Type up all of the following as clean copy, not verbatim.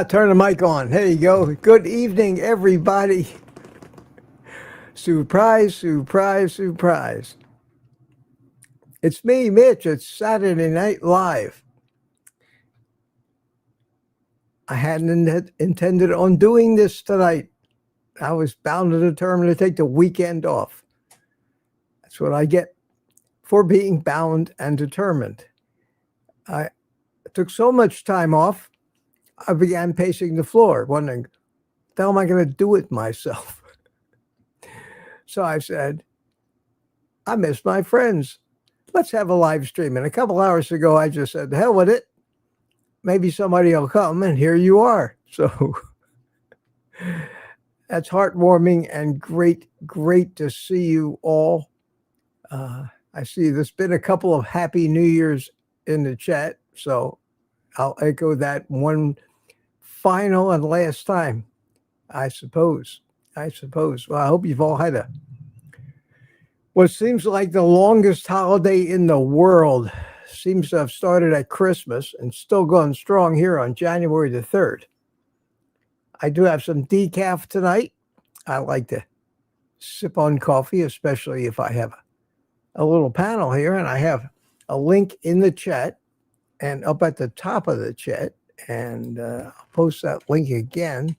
Turn the mic on. There you go. Good evening, everybody. Surprise, surprise, surprise. It's me, Mitch. It's Saturday Night Live. I hadn't intended on doing this tonight. I was bound and determined to take the weekend off. That's what I get for being bound and determined. I took so much time off, I began pacing the floor, wondering, what the hell am I going to do with myself? So I said, I miss my friends. Let's have a live stream. And a couple hours ago, I just said, the hell with it. Maybe somebody will come, and here you are. So that's heartwarming and great to see you all. I see there's been a couple of Happy New Year's in the chat, so I'll echo that one final and last time, I suppose. Well, I hope you've all had what seems like the longest holiday in the world. Seems to have started at Christmas and still going strong here on January the 3rd. I do have some decaf tonight. I like to sip on coffee, especially if I have a little panel here, and I have a link in the chat and up at the top of the chat, and I'll post that link again.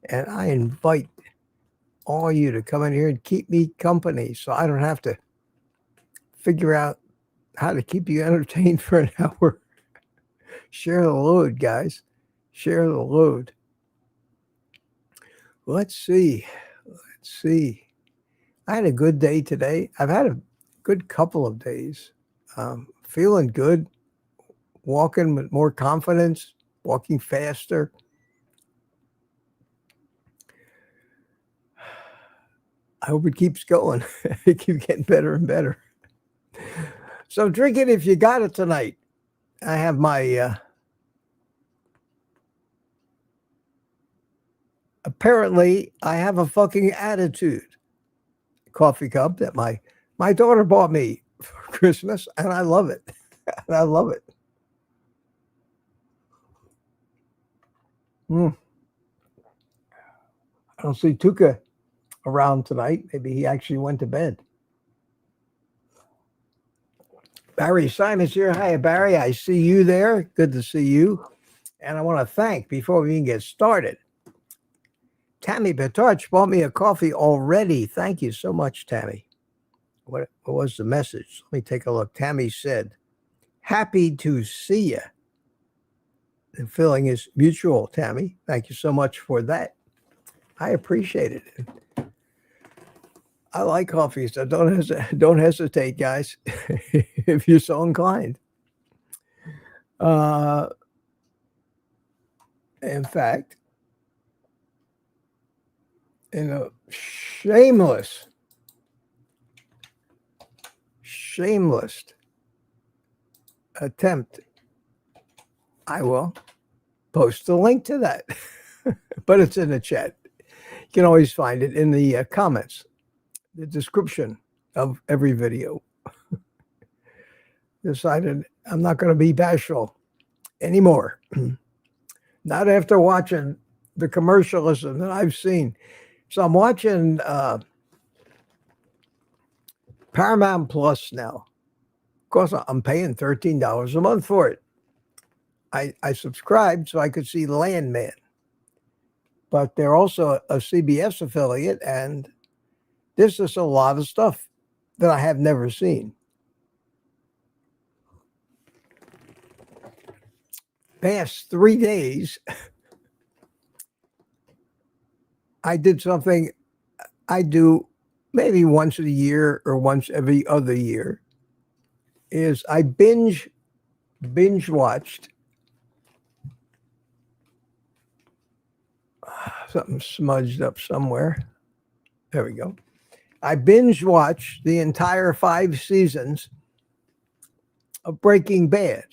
And I invite all of you to come in here and keep me company so I don't have to figure out how to keep you entertained for an hour. Share the load, guys. Share the load. Let's see. I had a good day today. I've had a good couple of days. Feeling good. Walking with more confidence, walking faster. I hope it keeps going. It keeps getting better and better. So drink it if you got it tonight. I have my apparently I have a fucking attitude coffee cup that my daughter bought me for Christmas, and I love it. And I love it. I don't see Tuka around tonight. Maybe he actually went to bed. Barry Simon's here. Hi, Barry. I see you there. Good to see you. And I want to thank, before we even get started, Tammy Petarch bought me a coffee already. Thank you so much, Tammy. What was the message? Let me take a look. Tammy said, happy to see you. The feeling is mutual, Tammy. Thank you so much for that. I appreciate it. I like coffee, so don't hesitate, guys, if you're so inclined. In fact, in a shameless attempt, I will post a link to that, but it's in the chat. You can always find it in the comments, the description of every video. Decided I'm not going to be bashful anymore. Not after watching the commercialism that I've seen. So I'm watching Paramount Plus now. Of course, I'm paying $13 a month for it. I subscribed so I could see Landman. But they're also a CBS affiliate, and there's just a lot of stuff that I have never seen. Past 3 days, I did something I do maybe once a year or once every other year, is I binge watched something smudged up somewhere. There we go. I binge watched the entire 5 seasons of Breaking Bad.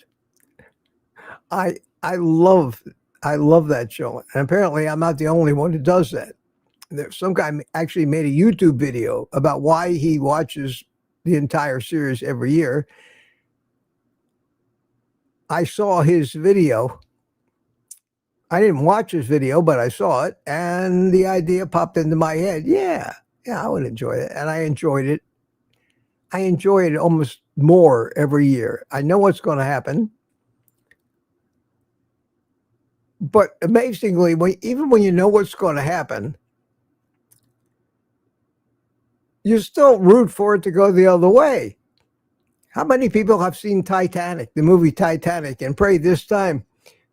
I love that show, and apparently I'm not the only one who does that. Some guy actually made a YouTube video about why he watches the entire series every year. I saw his video. I didn't watch his video, but I saw it, and the idea popped into my head. Yeah, I would enjoy it, and I enjoyed it. I enjoy it almost more every year. I know what's going to happen. But amazingly, even when you know what's going to happen, you still root for it to go the other way. How many people have seen Titanic, the movie Titanic, and pray this time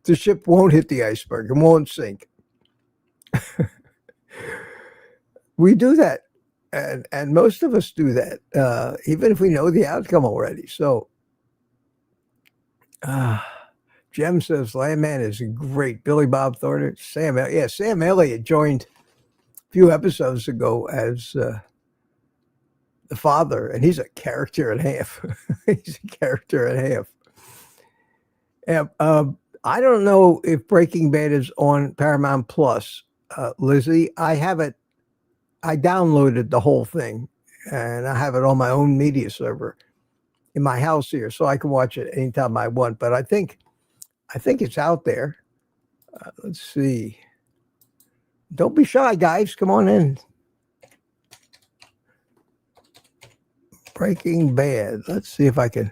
the ship won't hit the iceberg and won't sink? We do that. And most of us do that, even if we know the outcome already. So, Jem says, Landman is great. Billy Bob Thornton, Sam Elliott joined a few episodes ago as the father, and he's a character and a half. He's a character and a half. And, I don't know if Breaking Bad is on Paramount Plus, Lizzie. I have it. I downloaded the whole thing, and I have it on my own media server in my house here, so I can watch it anytime I want. But I think it's out there. Let's see. Don't be shy, guys. Come on in. Breaking Bad. Let's see if I can.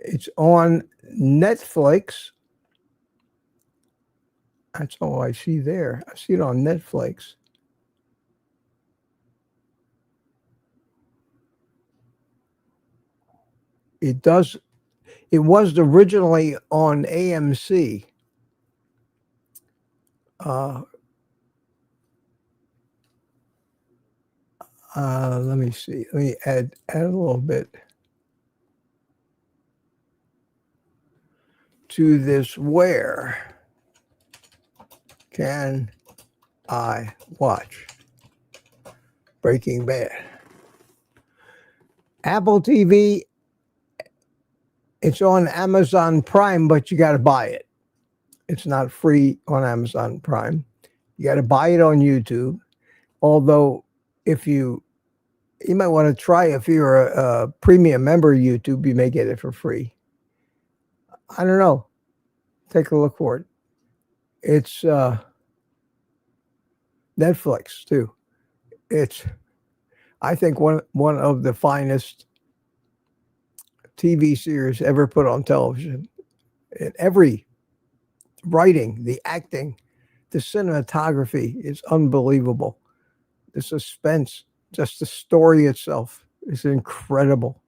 It's on Netflix. That's all I see there. I see it on Netflix. It does. It was originally on AMC. Let me see. Let me add a little bit to this. Where can I watch Breaking Bad? Apple TV. It's on Amazon Prime, but you got to buy it. It's not free on Amazon Prime. You got to buy it on YouTube. Although, if you might want to try, if you're a premium member of YouTube, you may get it for free. I don't know. Take a look for it. It's Netflix too. It's, I think, one of the finest TV series ever put on television. In every writing, the acting, the cinematography is unbelievable. The suspense, just the story itself is incredible.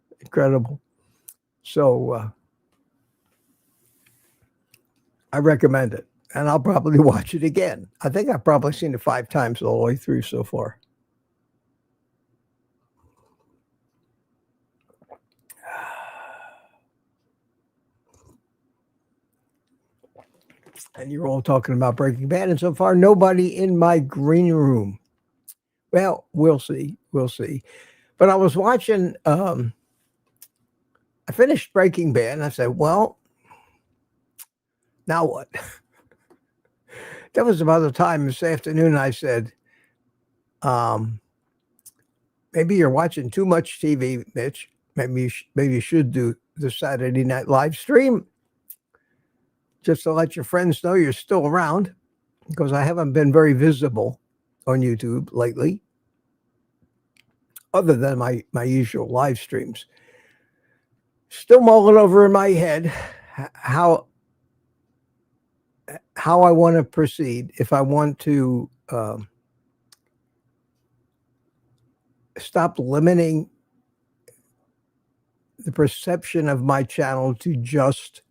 So I recommend it, and I'll probably watch it again. I think I've probably seen it 5 times all the way through so far. And you're all talking about Breaking Bad, and so far nobody in my green room. Well, we'll see. But I was watching, I finished Breaking Bad, and I said, well, now what? That was about the time this afternoon I said, maybe you're watching too much TV, Mitch. Maybe you should do the Saturday night live stream, just to let your friends know you're still around, because I haven't been very visible on YouTube lately, other than my usual live streams. Still mulling over in my head how I want to proceed. If I want to stop limiting the perception of my channel to just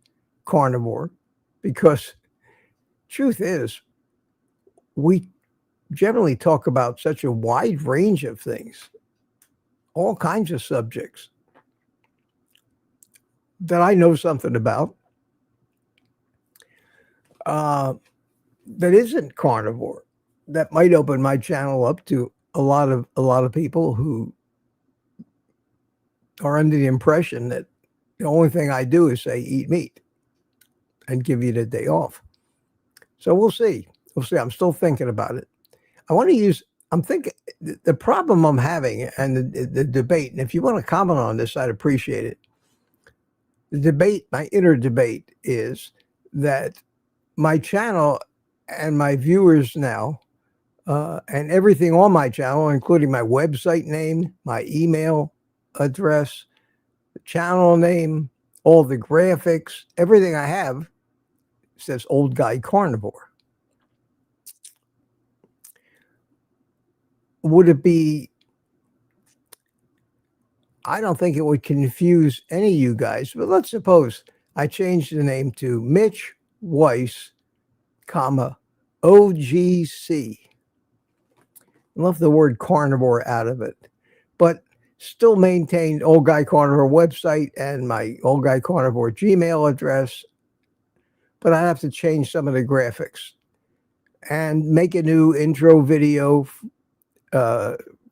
carnivore, because truth is, we generally talk about such a wide range of things, all kinds of subjects that I know something about that isn't carnivore, that might open my channel up to a lot of people who are under the impression that the only thing I do is say eat meat and give you the day off. So we'll see. We'll see. I'm still thinking about it. I'm thinking the problem I'm having and the debate, and if you want to comment on this, I'd appreciate it. The debate, my inner debate, is that my channel and my viewers now, and everything on my channel, including my website name, my email address, the channel name, all the graphics, everything I have says Old Guy Carnivore. Would it be, I don't think it would confuse any of you guys, but let's suppose I changed the name to Mitch Weiss, comma, OGC. Left the word carnivore out of it, but still maintained Old Guy Carnivore website and my Old Guy Carnivore Gmail address, but I have to change some of the graphics and make a new intro video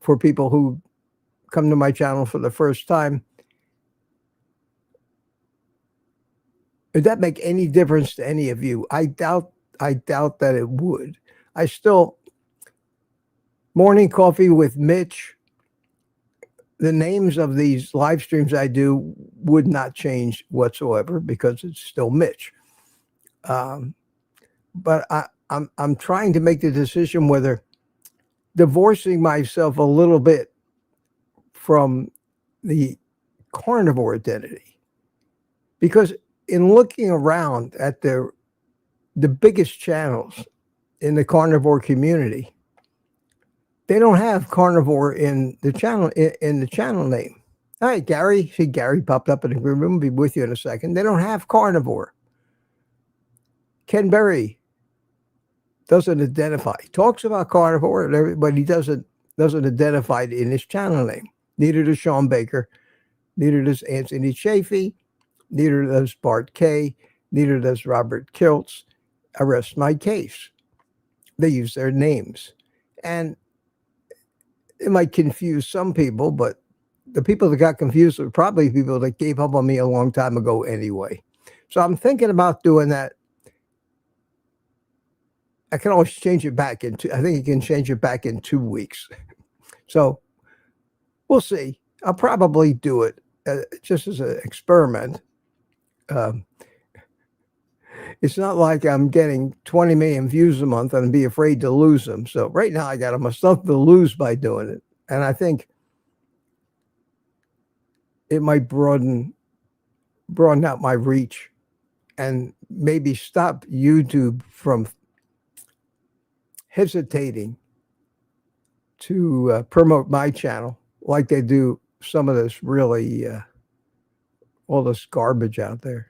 for people who come to my channel for the first time. Would that make any difference to any of you? I doubt that it would. I still, Morning Coffee with Mitch, the names of these live streams I do would not change whatsoever because it's still Mitch. But I'm trying to make the decision whether divorcing myself a little bit from the carnivore identity, because in looking around at the biggest channels in the carnivore community, they don't have carnivore in the channel name. All right, Gary. See, Gary popped up in the green room. I'll be with you in a second. They don't have carnivore. Ken Berry doesn't identify. He talks about carnivore, but he doesn't identify it in his channel name. Neither does Sean Baker. Neither does Anthony Chafee. Neither does Bart K. Neither does Robert Kiltz. I rest my case. They use their names. And it might confuse some people, but the people that got confused were probably people that gave up on me a long time ago anyway. So I'm thinking about doing that. I can always change it back I think you can change it back in 2 weeks. So we'll see. I'll probably do it just as an experiment. It's not like I'm getting 20 million views a month and be afraid to lose them. So right now I got myself to lose by doing it. And I think it might broaden out my reach and maybe stop YouTube from hesitating to promote my channel like they do some of this really, all this garbage out there.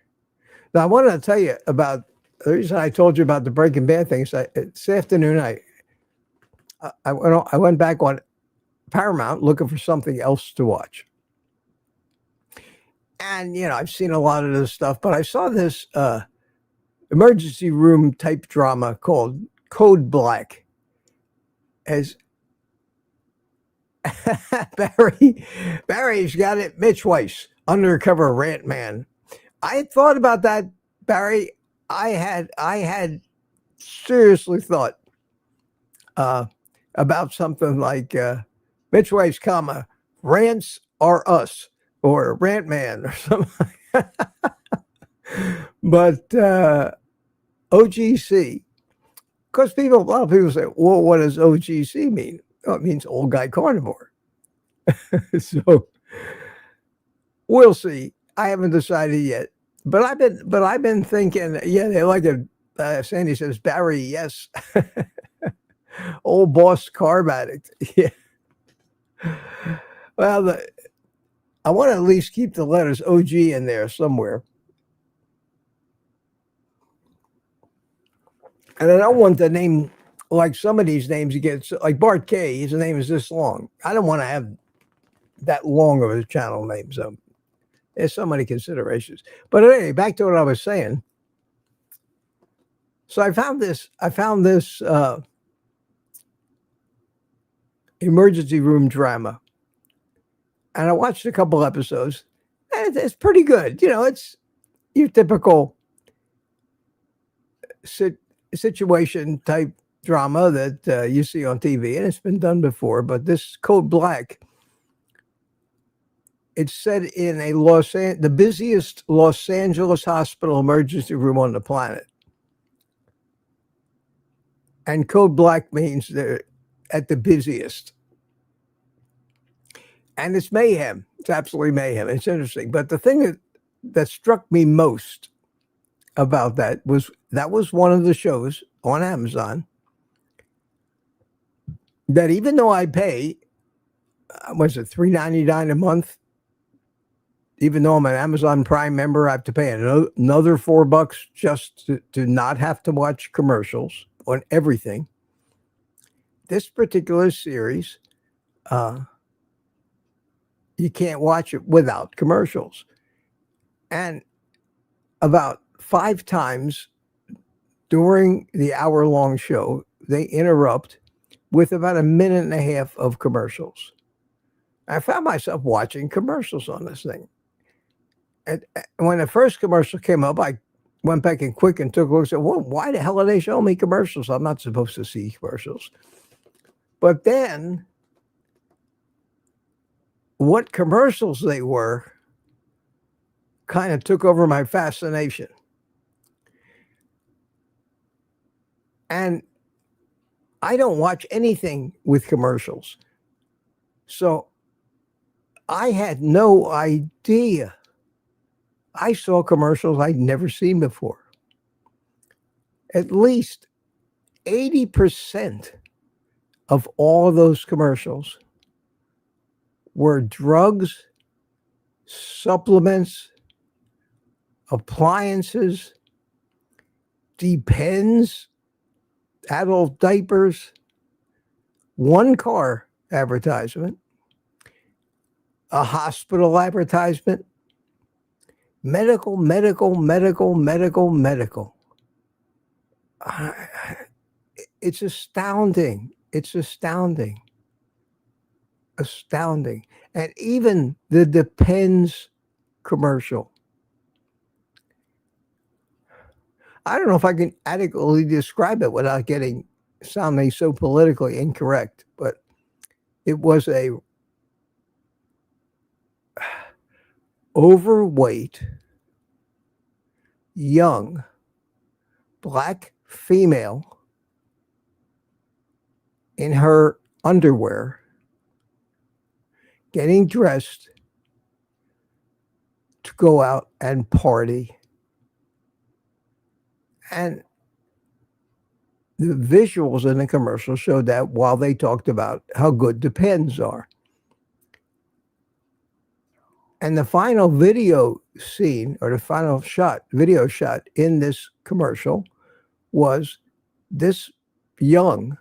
Now, I wanted to tell you about the reason I told you about the Breaking Bad thing. This afternoon, I went back on Paramount looking for something else to watch. And, I've seen a lot of this stuff, but I saw this emergency room type drama called Code Black. As Barry's got it, Mitch Weiss, undercover rant man. I had thought about that, Barry. I had seriously thought about something like Mitch Weiss, comma, rants are us, or rant man, or something. But OGC, because a lot of people say, well, what does OGC mean? Oh, it means old guy carnivore. So we'll see. I haven't decided yet, but I've been thinking. Yeah, they like it. Sandy says, Barry, yes, old boss carb addict. Yeah. Well, I want to at least keep the letters OG in there somewhere. And I don't want the name like some of these names you get, like Bart K, his name is this long. I don't want to have that long of a channel name. So there's so many considerations. But anyway, back to what I was saying. So I found this emergency room drama. And I watched a couple episodes. And it's pretty good. You know, it's your typical situation type drama that you see on TV, and it's been done before. But this Code Black, it's set in the busiest Los Angeles hospital emergency room on the planet. And Code Black means they're at the busiest. And it's mayhem. It's absolutely mayhem. It's interesting. But the thing that struck me most about that was one of the shows on Amazon that even though I pay, was it $3.99 a month? Even though I'm an Amazon Prime member, I have to pay another $4 just to not have to watch commercials on everything. This particular series, you can't watch it without commercials. And about 5 times during the hour-long show, they interrupt with about a minute and a half of commercials. I found myself watching commercials on this thing. And when the first commercial came up, I went back and quick and took a look and said, well, why the hell are they showing me commercials? I'm not supposed to see commercials. But then what commercials they were kind of took over my fascination. And I don't watch anything with commercials. So I had no idea. I saw commercials I'd never seen before. At least 80% of all of those commercials were drugs, supplements, appliances, Depends, adult diapers, one car advertisement, a hospital advertisement, medical. It's astounding. It's astounding. Astounding. And even the Depends commercial. I don't know if I can adequately describe it without sounding so politically incorrect, but it was a overweight, young, black female in her underwear, getting dressed to go out and party. And the visuals in the commercial showed that while they talked about how good Depends are. And the final video scene, or the final video shot in this commercial was this young,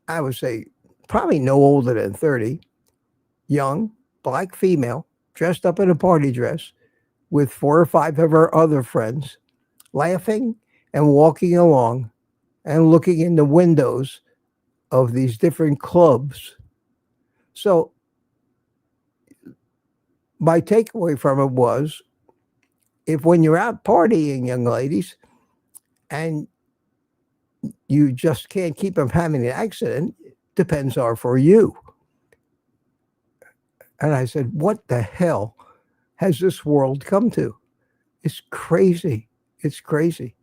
I would say probably no older than 30, young black female dressed up in a party dress with 4 or 5 of her other friends, laughing and walking along and looking in the windows of these different clubs. So my takeaway from it was, if when you're out partying, young ladies, and you just can't keep from having an accident, Depends are for you. And I said, what the hell has this world come to? It's crazy. It's crazy.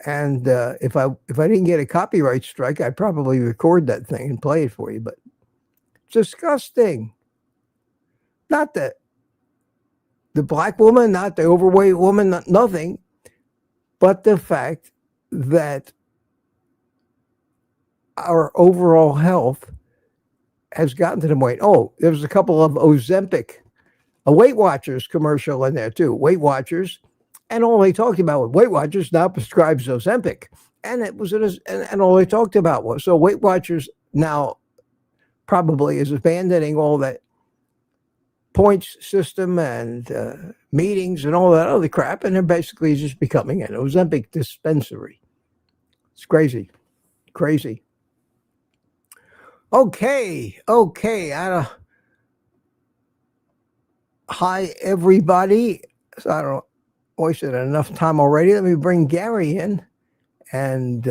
And if I didn't get a copyright strike, I'd probably record that thing and play it for you. But it's disgusting. Not the black woman, not the overweight woman, nothing, but the fact that our overall health has gotten to the point. Oh, there was a couple of Ozempic, a Weight Watchers commercial in there too. Weight Watchers, and all they talked about was Weight Watchers now prescribes Ozempic, and it was and all they talked about was so Weight Watchers now probably is abandoning all that points system and meetings and all that other crap, and they're basically just becoming an Ozempic dispensary. It's crazy, crazy. Okay. Hi, everybody. So I don't wasted enough time already. Let me bring Gary in. And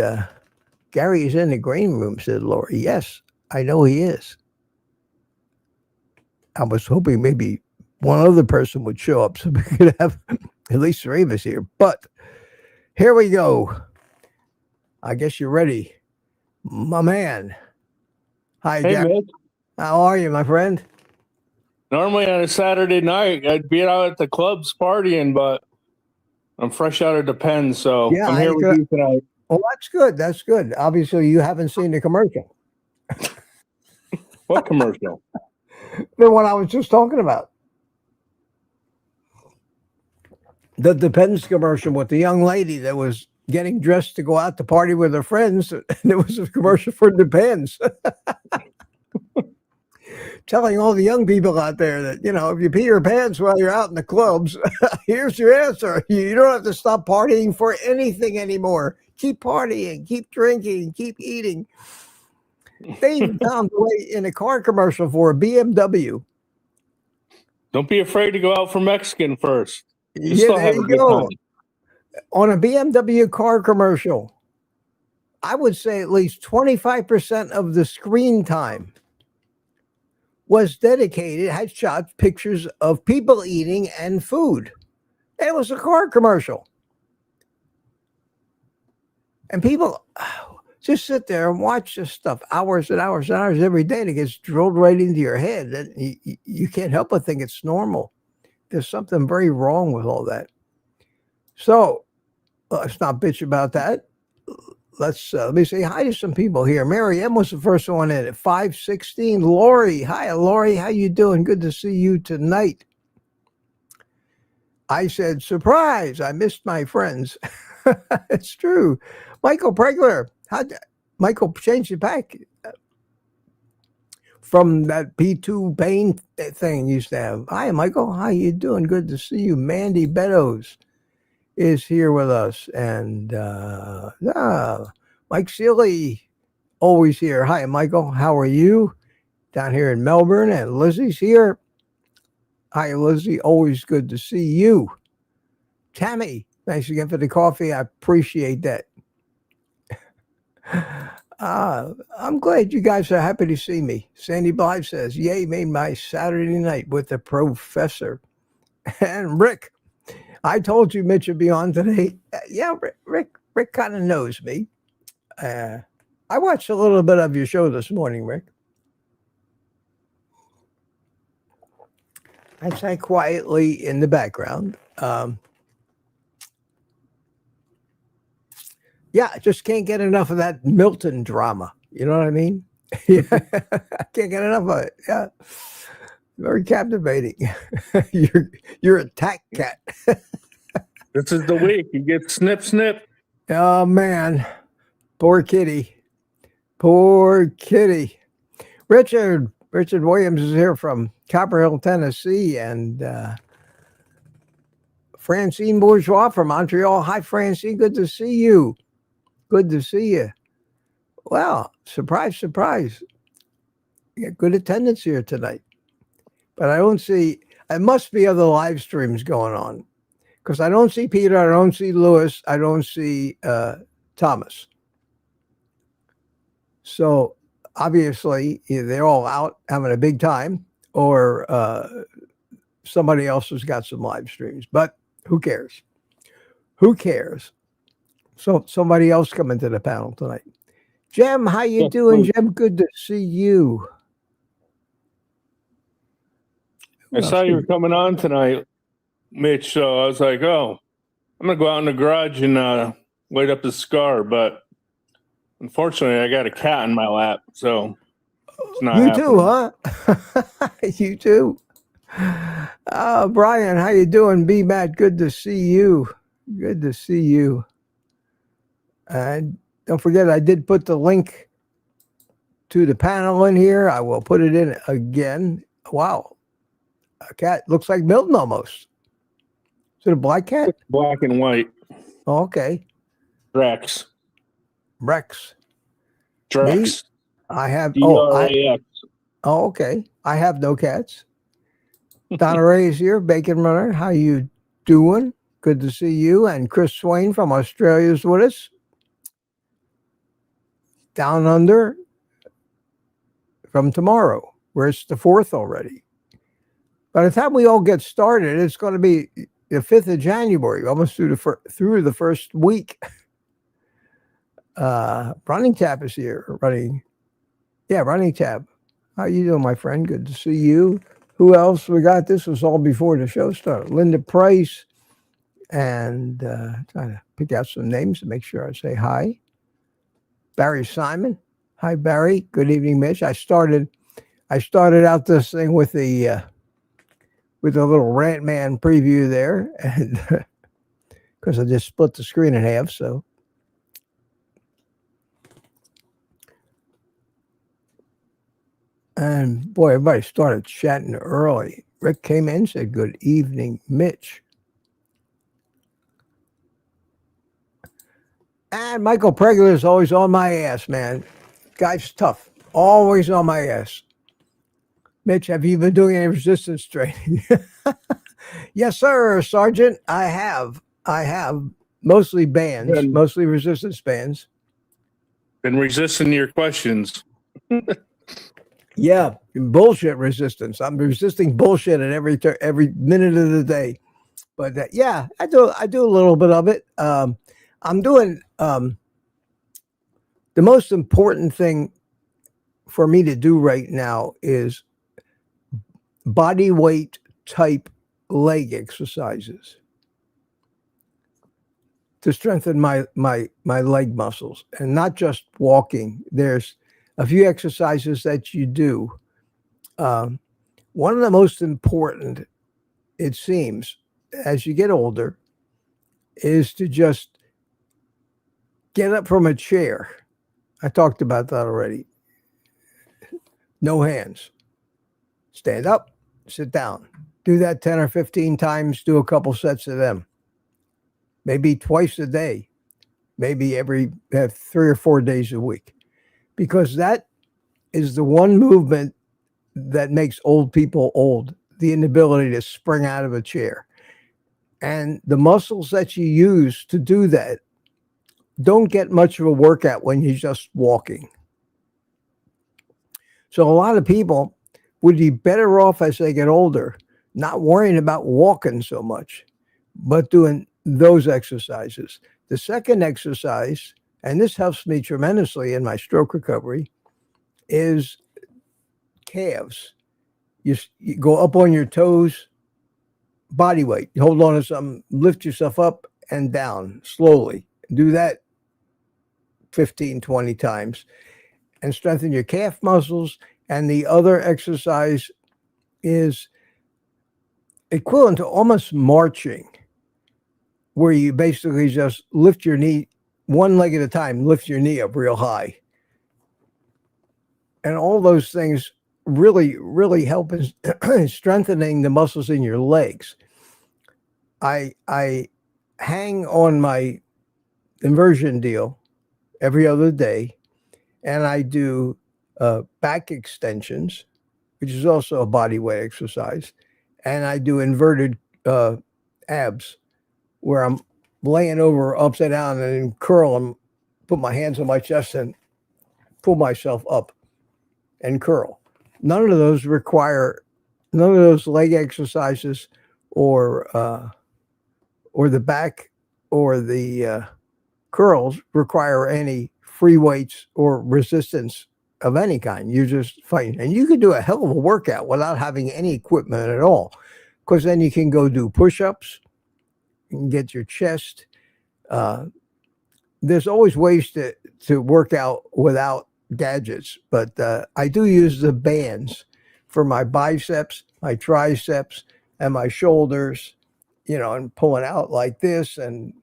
Gary is in the green room, said Lori. Yes, I know he is. I was hoping maybe one other person would show up so we could have at least three of us here. But here we go. I guess you're ready, my man. Hi, hey, Gary. Mitch. How are you, my friend? Normally on a Saturday night, I'd be out at the clubs partying, but I'm fresh out of the pen, so Yeah, I'm here with you tonight. Well, that's good. That's good. Obviously, you haven't seen the commercial. What commercial? The one I was just talking about. The Depends commercial with the young lady that was getting dressed to go out to party with her friends. And it was a commercial for Depends. Telling all the young people out there that, if you pee your pants while you're out in the clubs, here's your answer. You don't have to stop partying for anything anymore. Keep partying, keep drinking, keep eating. They even found a way in a car commercial for a BMW. Don't be afraid to go out for Mexican first. Yeah, there you go. On a BMW car commercial, I would say at least 25% of the screen time was dedicated, had shot pictures of people eating and food. And it was a car commercial. And people just sit there and watch this stuff hours and hours and hours every day, and it gets drilled right into your head. And you can't help but think it's normal. There's something very wrong with all that. So let's not bitch about that. Let me say hi to some people here. Mary M was the first one in at 516. Lori, hi, Lori. How you doing? Good to see you tonight. I said, surprise, I missed my friends. It's true. Michael Pregler, Michael changed it back from that P2 Bain thing you used to have. Hi, Michael. How you doing? Good to see you. Mandy Beddoes is here with us. And Mike Seeley, always here. Hi, Michael. How are you? Down here in Melbourne. And Lizzie's here. Hi, Lizzie. Always good to see you. Tammy, thanks again for the coffee. I appreciate that. I'm glad you guys are happy to see me. Sandy Blythe says, yay, made my Saturday night with the professor. And Rick, I told you Mitch would be on today. Yeah, Rick kind of knows me. I watched a little bit of your show this morning, Rick. I sat quietly in the background. Yeah, I just can't get enough of that Milton drama. You know what I mean? Yeah, I can't get enough of it. Yeah, very captivating. You're a tack cat. This is the week. You get snip, snip. Oh, man. Poor kitty. Poor kitty. Richard Williams is here from Copper Hill, Tennessee, and Francine Bourgeois from Montreal. Hi, Francine. Good to see you. Good to see you. Well, surprise, surprise. You got good attendance here tonight. But I don't see, it must be other live streams going on. Because I don't see Peter, I don't see Lewis, I don't see Thomas. So obviously either they're all out having a big time or somebody else has got some live streams. But who cares? Who cares? So somebody else coming to the panel tonight. Jem, how you Yes, doing, please. Jem? Good to see you. I saw you were coming on tonight, Mitch. So I was like, oh, I'm going to go out in the garage and light up the cigar. But unfortunately, I got a cat in my lap. So it's not You happening. too, huh? You too. Brian, how you doing? Be Matt, good to see you. Good to see you. And don't forget, I did put the link to the panel in here. I will put it in again. Wow. A cat looks like Milton almost. Is it a black cat? Black and white. Oh, okay. Drex. Rex. Drex. I have D-R-A-X. okay. I have no cats. Donna Ray is here, Bacon Runner. How you doing? Good to see you. And Chris Swain from Australia is with us. Down under from tomorrow, where it's the 4th already. By the time we all get started, it's going to be the 5th of January, almost through the first week. Running Tab is here. Running Tab. How you doing, my friend? Good to see you. Who else we got? This was all before the show started. Linda Price, and trying to pick out some names to make sure I say hi. Barry Simon. Hi, Barry. Good evening, Mitch. I started out this thing with the little Rant Man preview there, and because I just split the screen in half, so. And boy, everybody started chatting early. Rick came in and said, good evening, Mitch. And Michael Pregler is always on my ass, man. Guy's tough. Always on my ass. Mitch, have you been doing any resistance training? Yes, sir, Sergeant. I have. Mostly bands, mostly resistance bands. Been resisting your questions. Yeah, bullshit resistance. I'm resisting bullshit at every minute of the day. But yeah, I do a little bit of it. I'm doing the most important thing for me to do right now is body weight type leg exercises to strengthen my leg muscles, and not just walking. There's a few exercises that you do. One of the most important, it seems, as you get older, is to just get up from a chair. I talked about that already. No hands. Stand up, sit down. Do that 10 or 15 times. Do a couple sets of them. Maybe twice a day. Maybe every 3 or 4 days a week. Because that is the one movement that makes old people old. The inability to spring out of a chair. And the muscles that you use to do that don't get much of a workout when you're just walking. So a lot of people would be better off as they get older, not worrying about walking so much, but doing those exercises. The second exercise, and this helps me tremendously in my stroke recovery, is calves. You go up on your toes, body weight. You hold on to something, lift yourself up and down slowly. Do that 15, 20 times and strengthen your calf muscles. And the other exercise is equivalent to almost marching, where you basically just lift your knee one leg at a time, lift your knee up real high. And all those things really, really help in strengthening the muscles in your legs. I hang on my inversion deal every other day, and I do back extensions, which is also a body weight exercise, and I do inverted abs, where I'm laying over upside down and curl and put my hands on my chest and pull myself up and curl. None of those leg exercises or the back or the curls require any free weights or resistance of any kind. You're just fighting. And you can do a hell of a workout without having any equipment at all, because then you can go do push-ups, you can get your chest. There's always ways to work out without gadgets, but I do use the bands for my biceps, my triceps, and my shoulders, and pulling out like this. And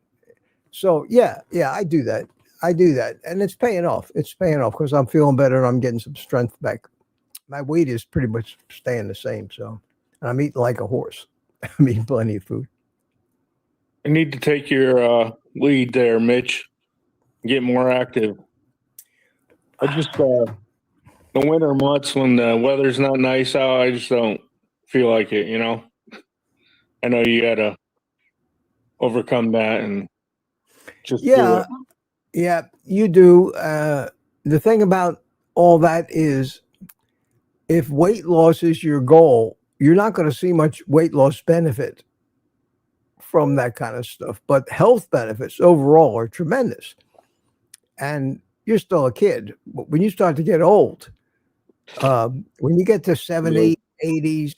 so, yeah, I do that. And it's paying off. It's paying off because I'm feeling better and I'm getting some strength back. My weight is pretty much staying the same. So, and I'm eating like a horse. I'm eating plenty of food. I need to take your lead there, Mitch. Get more active. I just the winter months when the weather's not nice out, I just don't feel like it. I know you got to overcome that and just do it. Yeah, you do. The thing about all that is, if weight loss is your goal, you're not going to see much weight loss benefit from that kind of stuff. But health benefits overall are tremendous. And you're still a kid. But when you start to get old, when you get to 70, 80s,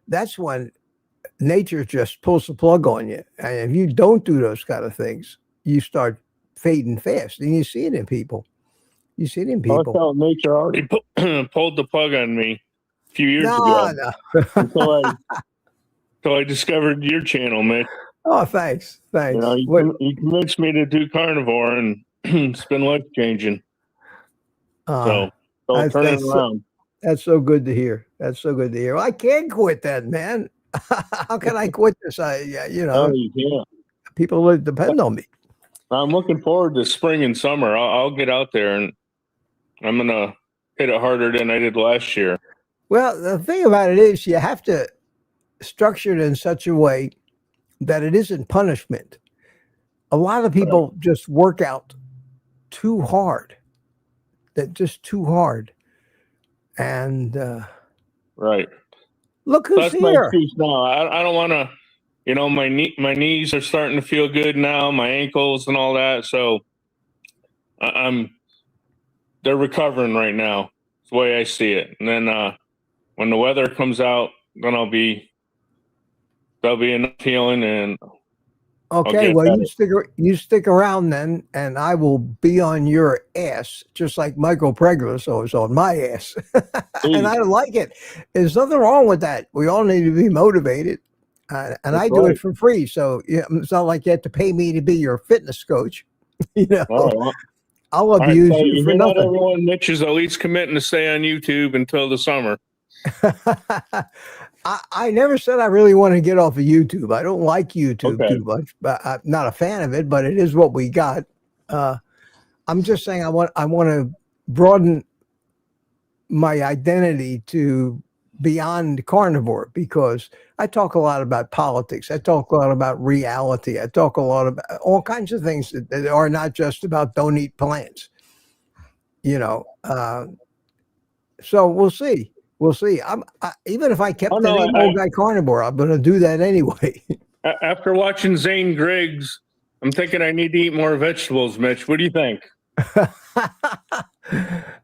that's when nature just pulls the plug on you. And if you don't do those kind of things, you start fading fast. And you see it in people. I thought nature already pulled the plug on me a few years ago. No. Until I discovered your channel, Mitch. Oh, thanks. You convinced me to do carnivore, and it's been life changing. So turn it around. That's so good to hear. I can't quit that, man. How can I quit this? You can't. People depend on me. I'm looking forward to spring and summer. I'll get out there and I'm gonna hit it harder than I did last year. Well, the thing about it is, you have to structure it in such a way that it isn't punishment. A lot of people just work out too hard. And right. Look who's That's my here. excuse now. I don't want to. My knees are starting to feel good now. My ankles and all that. So they're recovering right now. That's the way I see it. And then when the weather comes out, then there'll be enough healing and. Okay, well, you stick around then, and I will be on your ass, just like Michael Preglis was on my ass. And I like it. There's nothing wrong with that. We all need to be motivated, and I do it for free. So it's not like you have to pay me to be your fitness coach. I'll abuse you for nothing. Not everyone, Mitch, is at least committing to stay on YouTube until the summer. I never said I really want to get off of YouTube. I don't like YouTube too much, but I'm not a fan of it, but it is what we got. I'm just saying I want to broaden my identity to beyond carnivore, because I talk a lot about politics. I talk a lot about reality. I talk a lot about all kinds of things that are not just about don't eat plants, so we'll see. Even if I kept the name OldGuyCarnivore, I'm going to do that anyway. After watching Zane Griggs, I'm thinking I need to eat more vegetables, Mitch. What do you think?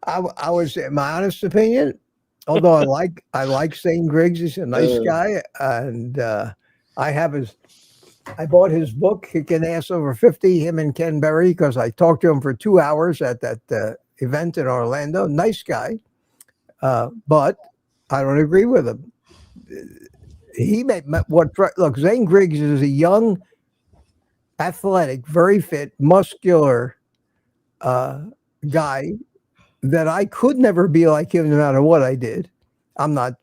I would say, my honest opinion, although I like Zane Griggs, he's a nice guy, and I bought his book, Kicking Ass Over 50, him and Ken Berry, because I talked to him for 2 hours at that event in Orlando. Nice guy. But I don't agree with him. Look, Zane Griggs is a young, athletic, very fit, muscular guy that I could never be like him no matter what I did. I'm not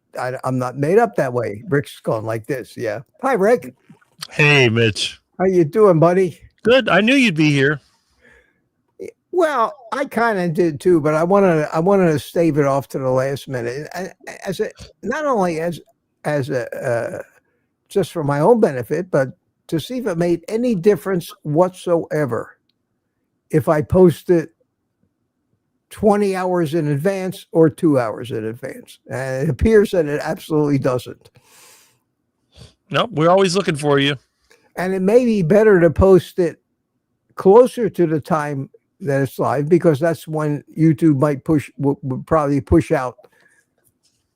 made up that way. Rick's going like this. Yeah. Hi, Rick. Hey, Mitch. How you doing, buddy? Good. I knew you'd be here. Well, I kind of did too, but I wanted to stave it off to the last minute, not only as just for my own benefit, but to see if it made any difference whatsoever if I post it 20 hours in advance or 2 hours in advance. And it appears that it absolutely doesn't. Nope, we're always looking for you. And it may be better to post it closer to the time that it's live, because that's when YouTube might would probably push out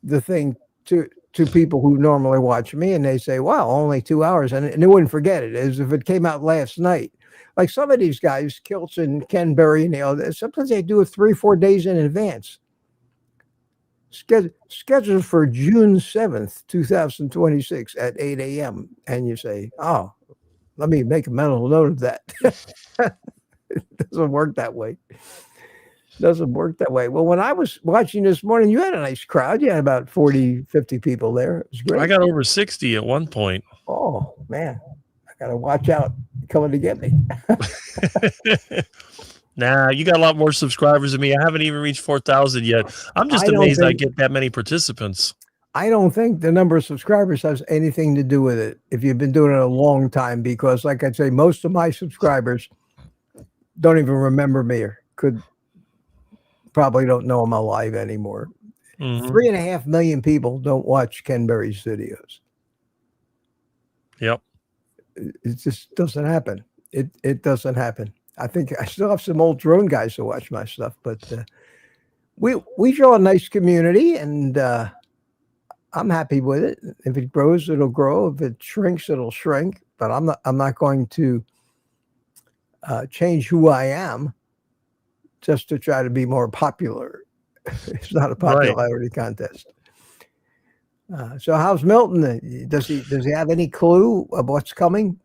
the thing to people who normally watch me, and they say, wow, only 2 hours, and they wouldn't forget it as if it came out last night. Like some of these guys, Kilts and Ken Berry, and sometimes they do it 3-4 days in advance. Scheduled for June 7th, 2026 at 8 a.m. And you say, oh, let me make a mental note of that. It doesn't work that way. Doesn't work that way. Well, when I was watching this morning, you had a nice crowd. You had about 40, 50 people there. It was great. I got over 60 at one point. Oh, man. I got to watch out coming to get me. Nah, you got a lot more subscribers than me. I haven't even reached 4,000 yet. I'm just amazed I get that many participants. I don't think the number of subscribers has anything to do with it if you've been doing it a long time, because like I say, most of my subscribers don't even remember me or probably don't know I'm alive anymore. 3.5 million people don't watch Ken Berry's videos. Yep. It just doesn't happen. It doesn't happen. I think I still have some old drone guys who watch my stuff, but we show a nice community, and I'm happy with it. If it grows, it'll grow. If it shrinks, it'll shrink. But I'm not going to change who I am just to try to be more popular. It's not a popularity contest. So how's Milton? Does he have any clue of what's coming?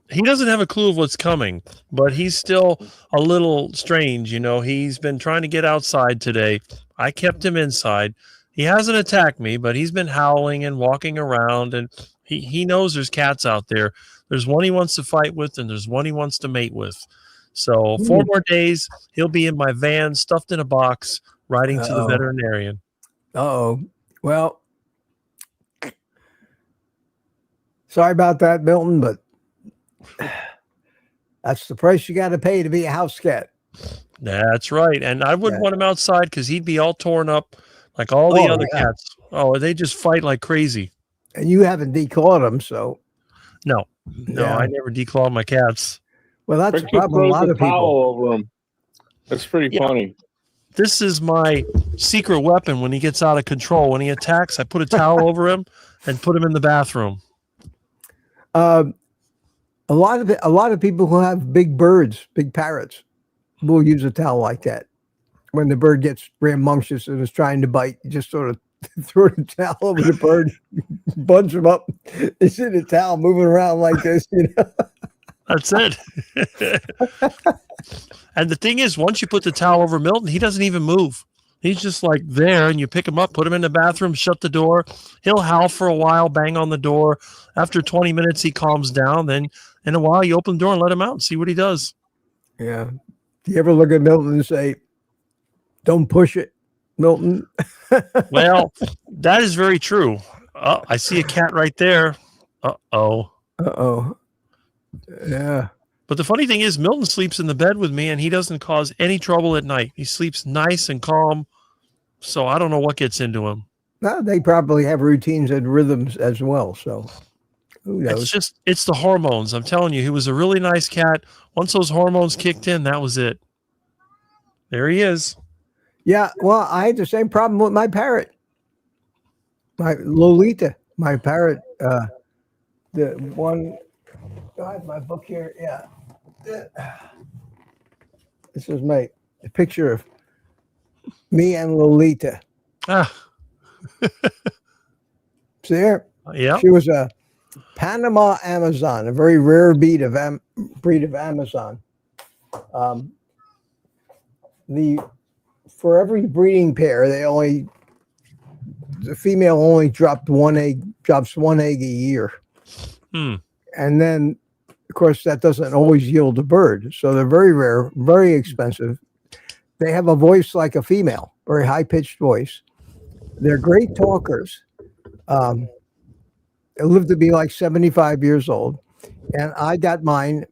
He doesn't have a clue of what's coming, but he's still a little strange. You know, he's been trying to get outside today. I kept him inside. He hasn't attacked me, but he's been howling and walking around, and he knows there's cats out there. There's one he wants to fight with, and there's one he wants to mate with. So 4 more days, he'll be in my van, stuffed in a box, riding to the veterinarian. Well, sorry about that, Milton, but that's the price you got to pay to be a house cat. That's right. And I wouldn't want him outside because he'd be all torn up like all the other cats. Oh, they just fight like crazy. And you haven't declawed them, so. No, I never declawed my cats. Well, that's probably a lot of people. Over them. That's pretty funny. This is my secret weapon when he gets out of control. When he attacks, I put a towel over him and put him in the bathroom. A lot of people who have big birds, big parrots, will use a towel like that. When the bird gets rambunctious and is trying to bite, you just sort of throw the towel over the bird, bunch them up. It's in a towel moving around like this, you know. That's it. And the thing is, once you put the towel over Milton, he doesn't even move. He's just like there, and you pick him up, put him in the bathroom, shut the door. He'll howl for a while, bang on the door. After 20 minutes, he calms down. Then in a while, you open the door and let him out and see what he does. Yeah. Do you ever look at Milton and say, don't push it, Milton? Well, that is very true. I see a cat right there. Uh-oh. Yeah. But the funny thing is, Milton sleeps in the bed with me, and he doesn't cause any trouble at night. He sleeps nice and calm, so I don't know what gets into him. No, they probably have routines and rhythms as well, so who knows? It's the hormones. I'm telling you, he was a really nice cat. Once those hormones kicked in, that was it. There he is. Yeah, well, I had the same problem with my parrot. My Lolita, my parrot, the one... I have my book here. Yeah. This is a picture of me and Lolita. See there? Yeah. She was a Panama Amazon, a very rare breed of Amazon. For every breeding pair, the female only drops one egg a year. And then, of course, that doesn't always yield a bird. So they're very rare, very expensive. They have a voice like a female, very high-pitched voice. They're great talkers. They live to be like 75 years old. And I got mine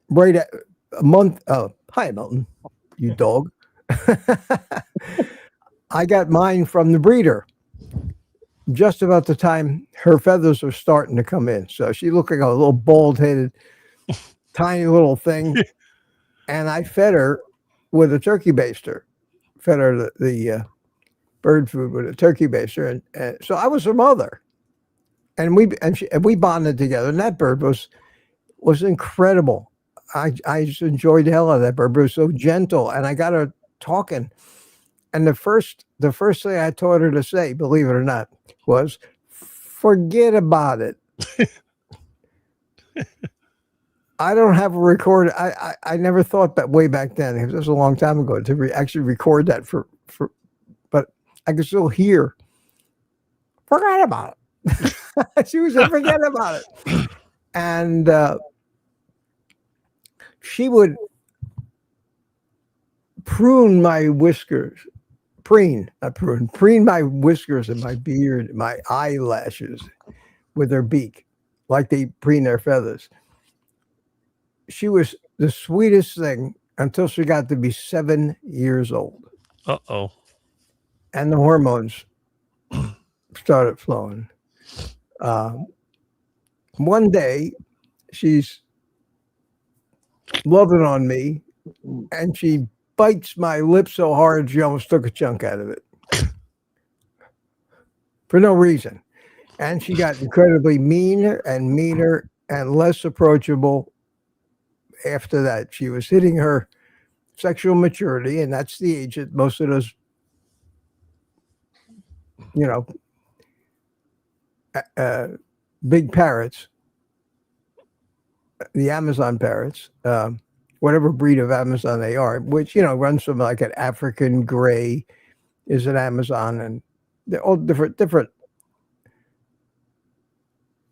right at a month. Hi, Milton, you dog. I got mine from the breeder just about the time her feathers were starting to come in. So she looked like a little bald-headed tiny little thing, and I fed her with a turkey baster. Fed her the bird food with a turkey baster, and so I was her mother, and we bonded together. And that bird was incredible. I just enjoyed the hell out of that bird. It was so gentle, and I got her talking. And the first thing I taught her to say, believe it or not, was forget about it. I don't have a record. I never thought that way back then. It was a long time ago to actually record that but I could still hear. Forget about it. She was saying, forget about it. And she would preen my whiskers and my beard, my eyelashes with her beak, like they preen their feathers. She was the sweetest thing until she got to be 7 years old. Uh-oh. And the hormones started flowing. One day, she's loving on me, and she bites my lip so hard she almost took a chunk out of it for no reason. And she got incredibly meaner and less approachable after that. She was hitting her sexual maturity, and that's the age that most of those, big parrots, the Amazon parrots, whatever breed of Amazon they are, which, runs from like an African gray is an Amazon, and they're all different,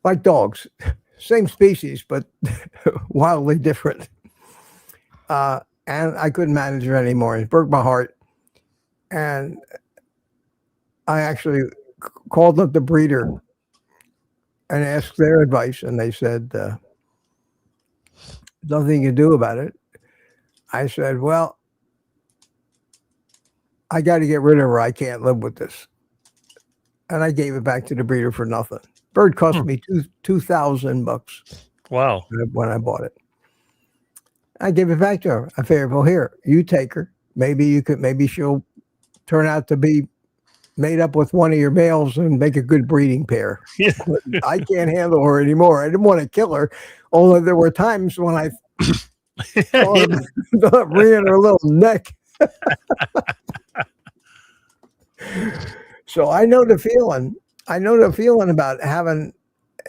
like dogs, same species, but wildly different. And I couldn't manage her anymore. It broke my heart. And I actually called up the breeder and asked their advice, and they said, nothing you can do about it. I said, well, I got to get rid of her. I can't live with this. And I gave it back to the breeder for nothing. Bird cost me $2,000. Wow. When I bought it. I gave it back to her. I figured, well, here, you take her. Maybe she'll turn out to be made up with one of your males and make a good breeding pair. Yeah. I can't handle her anymore. I didn't want to kill her. Although there were times when I thought rearing her little neck. So I know the feeling. About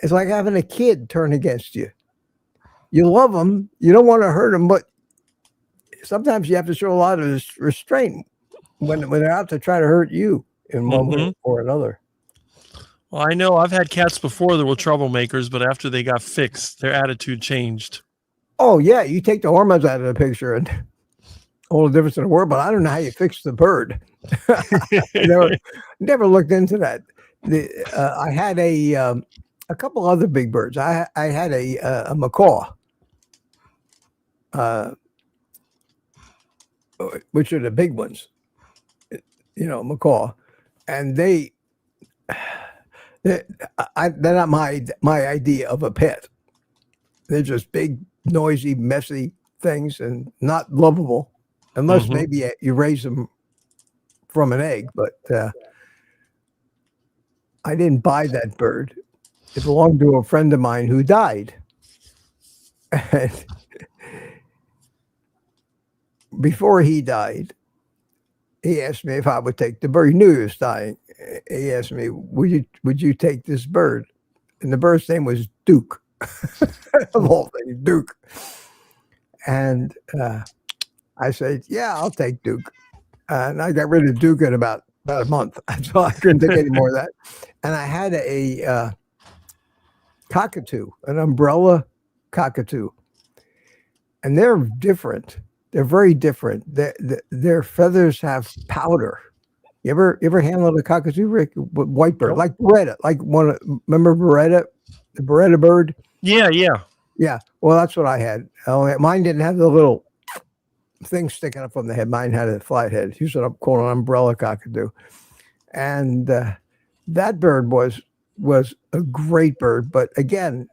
it's like having a kid turn against you. You love them. You don't want to hurt them, but sometimes you have to show a lot of restraint when they're out to try to hurt you in one way or another. Well, I know I've had cats before that were troublemakers, but after they got fixed, their attitude changed. Oh, yeah. You take the hormones out of the picture and all the difference in the world, but I don't know how you fix the bird. Never looked into that. I had a couple other big birds. I had a macaw, which are the big ones, macaw, and they're not my idea of a pet. They're just big, noisy, messy things and not lovable, unless maybe you raise them from an egg. But I didn't buy that bird. It belonged to a friend of mine who died. And before he died, he asked me if I would take the bird. He knew he was dying. He asked me, would you take this bird? And the bird's name was Duke. Of all things, Duke. And I said, yeah, I'll take Duke. And I got rid of Duke in about a month. So I couldn't take any more of that. And I had a cockatoo, an umbrella cockatoo. And they're different. They're very different. Their feathers have powder. You ever handled a cockatoo, Rick? White bird, like Beretta, remember Beretta, the Beretta bird? Yeah. Well, that's what I had. Mine didn't have the little thing sticking up from the head. Mine had a flat head. Here's what I'm calling an umbrella cockatoo. And that bird was a great bird, but again,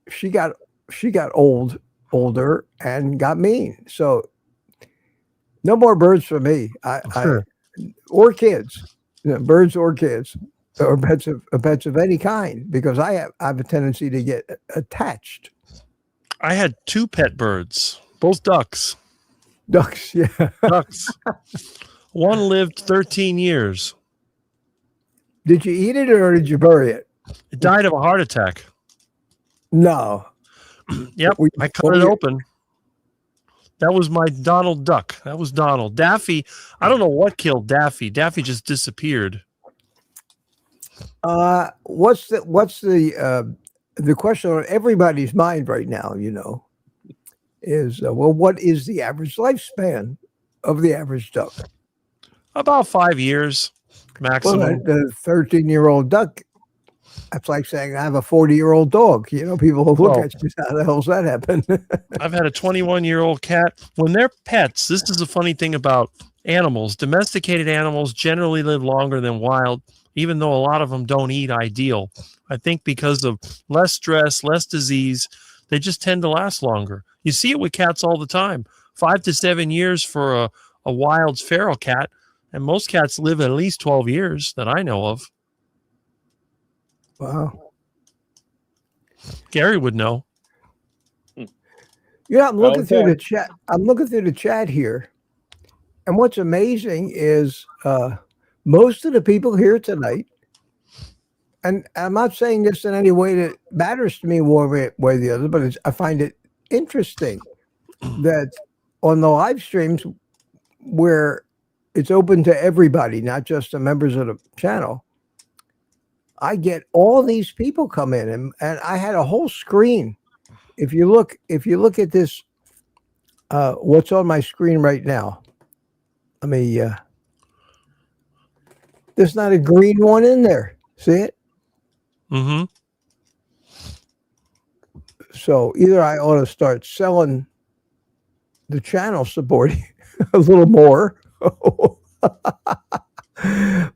she got old older and got mean. So no more birds for me. Sure. Or kids, birds or kids, or pets of any kind, because I have a tendency to get attached. I had 2 pet birds, both ducks. Ducks, yeah. Ducks. One lived 13 years. Did you eat it or did you bury it? It died of a heart attack. No. Yep, I cut it open. That was my Donald Duck. That was Donald. Daffy, I don't know what killed Daffy. Daffy just disappeared. What's the question on everybody's mind right now, is, well, what is the average lifespan of the average duck? About 5 years maximum. Well, the 13-year-old duck, that's like saying I have a 40-year-old dog. People will look at you, how the hell's that happen? I've had a 21-year-old cat. When they're pets, this is a funny thing about animals. Domesticated animals generally live longer than wild, even though a lot of them don't eat ideal. I think because of less stress, less disease, they just tend to last longer. You see it with cats all the time. 5 to 7 years for a wild feral cat, and most cats live at least 12 years that I know of. Wow. Gary would know. I'm looking through the chat. I'm looking through the chat here. And what's amazing is most of the people here tonight, and I'm not saying this in any way that matters to me one way or the other, but I find it interesting that on the live streams where it's open to everybody, not just the members of the channel, I get all these people come in, and I had a whole screen. If you look at this, what's on my screen right now, there's not a green one in there. See it? Mm-hmm. So either I ought to start selling the channel supporting a little more.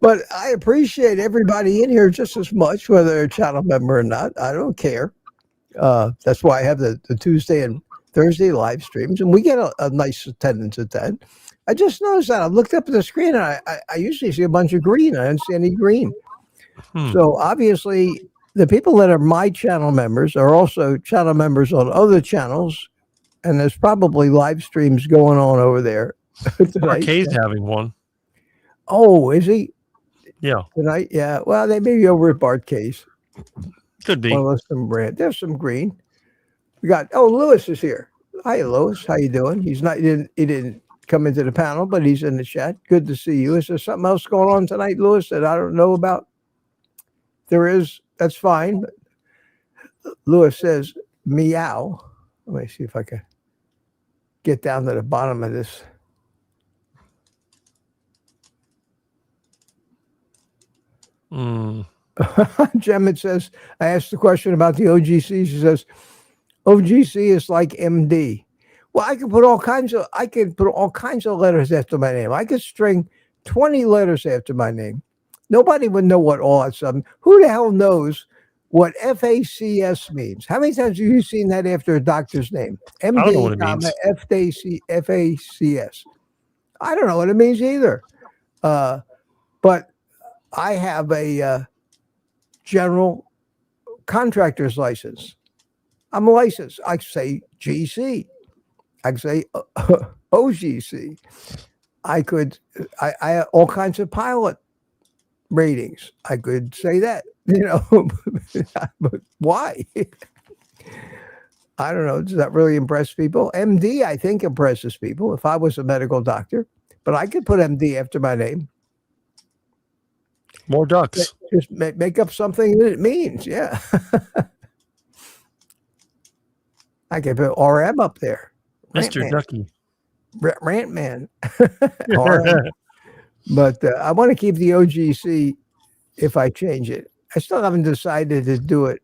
But I appreciate everybody in here just as much, whether they're a channel member or not. I don't care. That's why I have the Tuesday and Thursday live streams, and we get a nice attendance at that. I just noticed that. I looked up at the screen, and I usually see a bunch of green. I didn't see any green. So obviously, the people that are my channel members are also channel members on other channels, and there's probably live streams going on over there tonight. Kay's having one. Oh, is he? Yeah. Tonight? Yeah. Well, they may be over at Bart Case. Could be. Well, there's some green. We got, Lewis is here. Hi, Lewis. How you doing? He didn't come into the panel, but he's in the chat. Good to see you. Is there something else going on tonight, Lewis, that I don't know about? There is. That's fine. But Lewis says, meow. Let me see if I can get down to the bottom of this. Gemma says, I asked the question about the OGC. She says, OGC is like MD. Well, I could put all kinds of letters after my name. I could string 20 letters after my name. Nobody would know what all that stuff. Who the hell knows what FACS means? How many times have you seen that after a doctor's name? MD, I don't know what it means. FACS. I don't know what it means either. But I have a general contractor's license. I'm licensed. I say GC. I say OGC. I have all kinds of pilot ratings. I could say that, but why? I don't know. Does that really impress people? MD, I think, impresses people if I was a medical doctor, but I could put MD after my name. More ducks. Just make up something that it means. Yeah. I could put RM up there. Mr. Ducky. Rant Man. But I want to keep the OGC if I change it. I still haven't decided to do it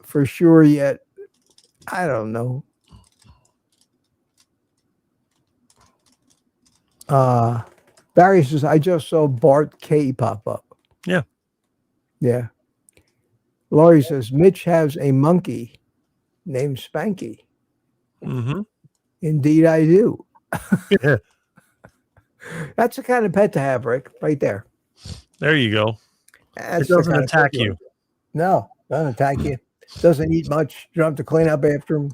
for sure yet. I don't know. Barry says, I just saw Bart K pop up. Yeah. Yeah. Laurie says, Mitch has a monkey named Spanky. Mm-hmm. Indeed, I do. Yeah. That's the kind of pet to have, Rick, right there. There you go. That's It doesn't the kind of attack pet you. No, doesn't attack you. Doesn't eat much. You don't have to clean up after him.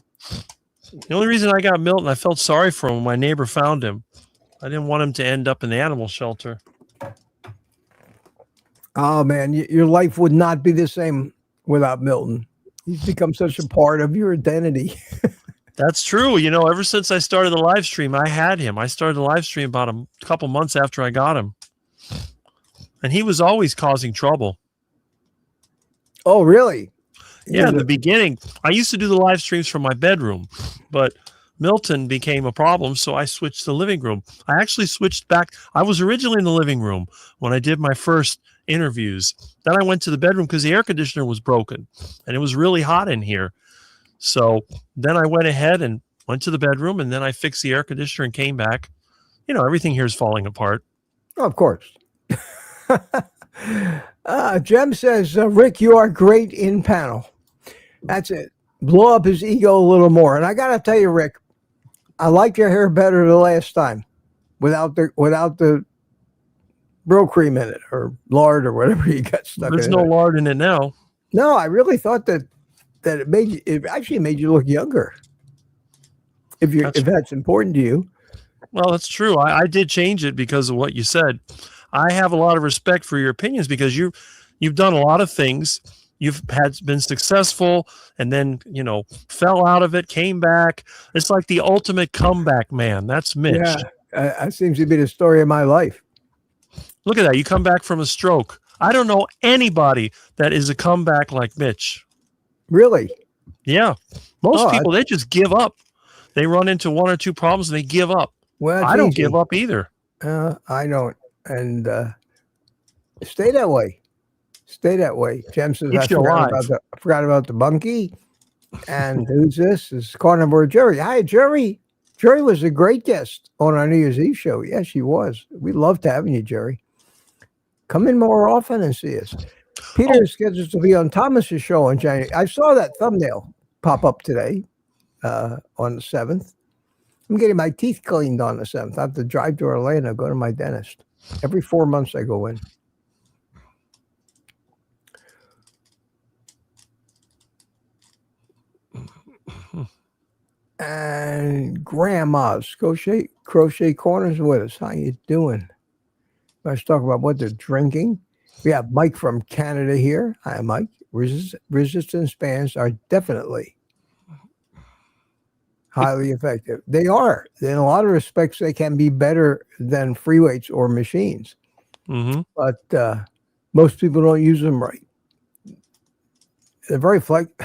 The only reason I got Milton, I felt sorry for him when my neighbor found him. I didn't want him to end up in the animal shelter. Oh, man, your life would not be the same without Milton. He's become such a part of your identity. That's true. You know, ever since I started the live stream, I had him. I started the live stream about a couple months after I got him. And he was always causing trouble. Oh, really? Yeah, in the beginning, I used to do the live streams from my bedroom, but Milton became a problem, so I switched to the living room. I actually switched back. I was originally in the living room when I did my first interviews. Then I went to the bedroom because the air conditioner was broken, and it was really hot in here. So then I went ahead and went to the bedroom, and then I fixed the air conditioner and came back. You know, everything here is falling apart. Oh, of course. Jem says, Rick, you are great in panel. That's it. Blow up his ego a little more. And I got to tell you, Rick, I like your hair better the last time without the bro cream in it or lard or whatever you got stuck in it. There's no lard in it now. No, I really thought that it actually made you look younger. If that's important to you. Well, that's true. I did change it because of what you said. I have a lot of respect for your opinions because you've done a lot of things. You've been successful and then, you know, fell out of it, came back. It's like the ultimate comeback man. That's Mitch. Yeah, that seems to be the story of my life. Look at that. You come back from a stroke. I don't know anybody that is a comeback like Mitch. Really? Yeah. Most people, they just give up. They run into one or two problems and they give up. Well, I don't give up either. I don't. And stay that way. Stay that way. Jem says, I forgot about the bunkie. And who's this? This is Carnivore Jerry. Hi, Jerry. Jerry was a great guest on our New Year's Eve show. Yes, she was. We loved having you, Jerry. Come in more often and see us. Peter is scheduled to be on Thomas's show in January. I saw that thumbnail pop up today on the 7th. I'm getting my teeth cleaned on the 7th. I have to drive to Orlando, go to my dentist. Every 4 months I go in. And Grandma's Crochet Corners with us. How you doing? Let's talk about what they're drinking. We have Mike from Canada here. Hi, Mike. Resistance bands are definitely highly effective. They are. In a lot of respects, they can be better than free weights or machines. Mm-hmm. But most people don't use them right. They're very flexible.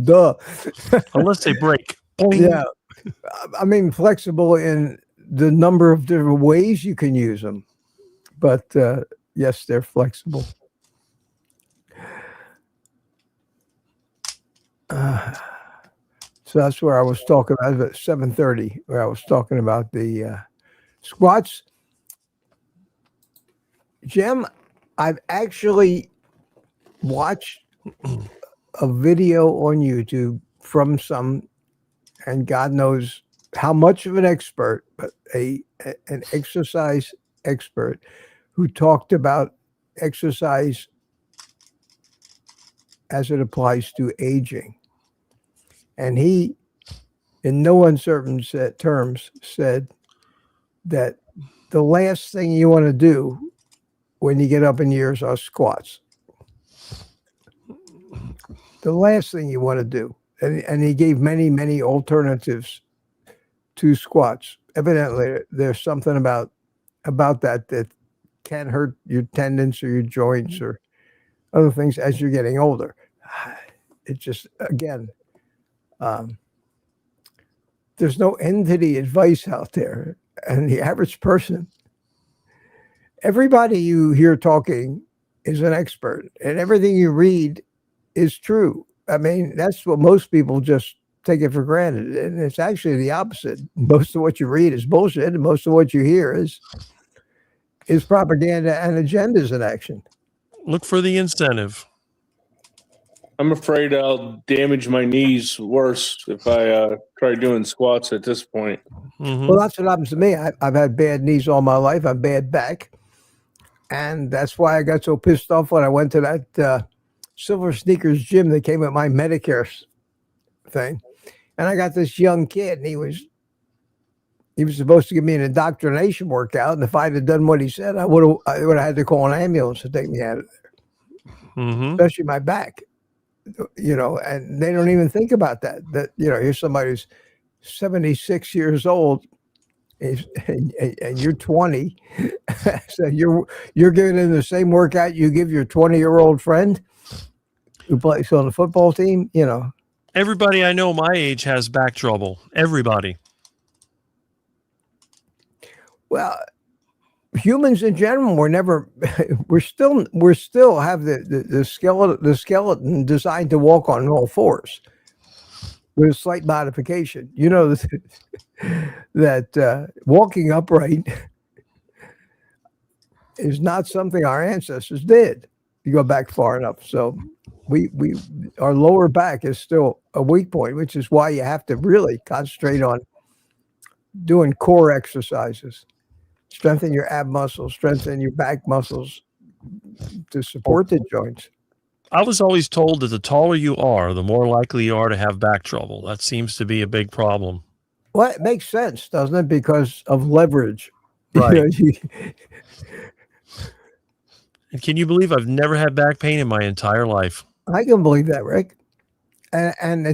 Duh. Unless they break. Boing. Yeah. I mean, flexible in the number of different ways you can use them. But yes, they're flexible. So that's where I was talking about at 7:30, where I was talking about the squats. Jem, I've actually watched a video on YouTube from some, and God knows how much of an expert, but an exercise expert who talked about exercise as it applies to aging. And he, in no uncertain terms, said that the last thing you want to do when you get up in years are squats. The last thing you want to do. And he gave many, many alternatives to squats. Evidently, there's something about that can hurt your tendons or your joints or other things as you're getting older. It just, again, there's no end to the advice out there. And the average person, everybody you hear talking is an expert, and everything you read is true. I mean, that's what most people just take it for granted. And it's actually the opposite. Most of what you read is bullshit, and most of what you hear is propaganda and agendas in action. Look for the incentive. I'm afraid I'll damage my knees worse if I try doing squats at this point. Mhm. Well, that's what happens to me. I've had bad knees all my life. I've bad back. And that's why I got so pissed off when I went to that Silver Sneakers gym that came with my Medicare thing. And I got this young kid, and he was supposed to give me an indoctrination workout. And if I'd have done what he said, I would have had to call an ambulance to take me out of there, Mhm. especially my back. And they don't even think about that. That, here's somebody who's 76 years old, and you're 20. So you're giving him the same workout you give your 20-year-old friend who plays on the football team, Everybody I know my age has back trouble. Everybody. Well, humans in general we're still have the skeleton designed to walk on all fours with a slight modification. That walking upright is not something our ancestors did. You go back far enough. So our lower back is still a weak point, which is why you have to really concentrate on doing core exercises. Strengthen your ab muscles, strengthen your back muscles to support the joints. I was always told that the taller you are, the more likely you are to have back trouble. That seems to be a big problem. Well, it makes sense, doesn't it? Because of leverage. Right. And can you believe I've never had back pain in my entire life? I can believe that, Rick. And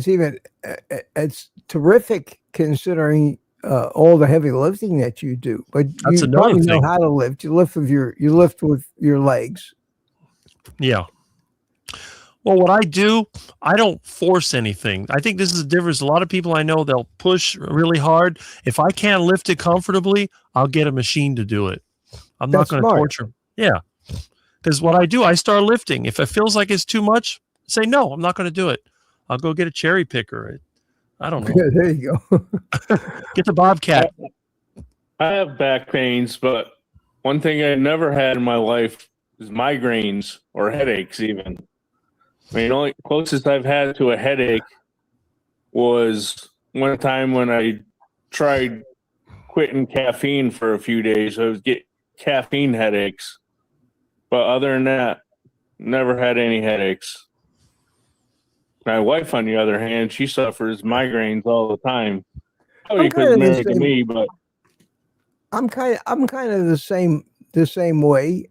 it's terrific considering all the heavy lifting that you do. But That's you another probably know thing. how to lift. You lift with your legs. Yeah. Well, what I do, I don't force anything. I think this is the difference. A lot of people I know, they'll push really hard. If I can't lift it comfortably, I'll get a machine to do it. I'm not That's going to smart. torture. Yeah. Because what I do, I start lifting. If it feels like it's too much, say, no, I'm not going to do it. I'll go get a cherry picker. I don't know. There you go. Get the Bobcat. I have back pains, but one thing I never had in my life is migraines or headaches even. I mean, the only closest I've had to a headache was one time when I tried quitting caffeine for a few days. I was getting caffeine headaches. But other than that, never had any headaches. My wife, on the other hand, she suffers migraines all the time. Probably because married to me, but I'm kind of the same way.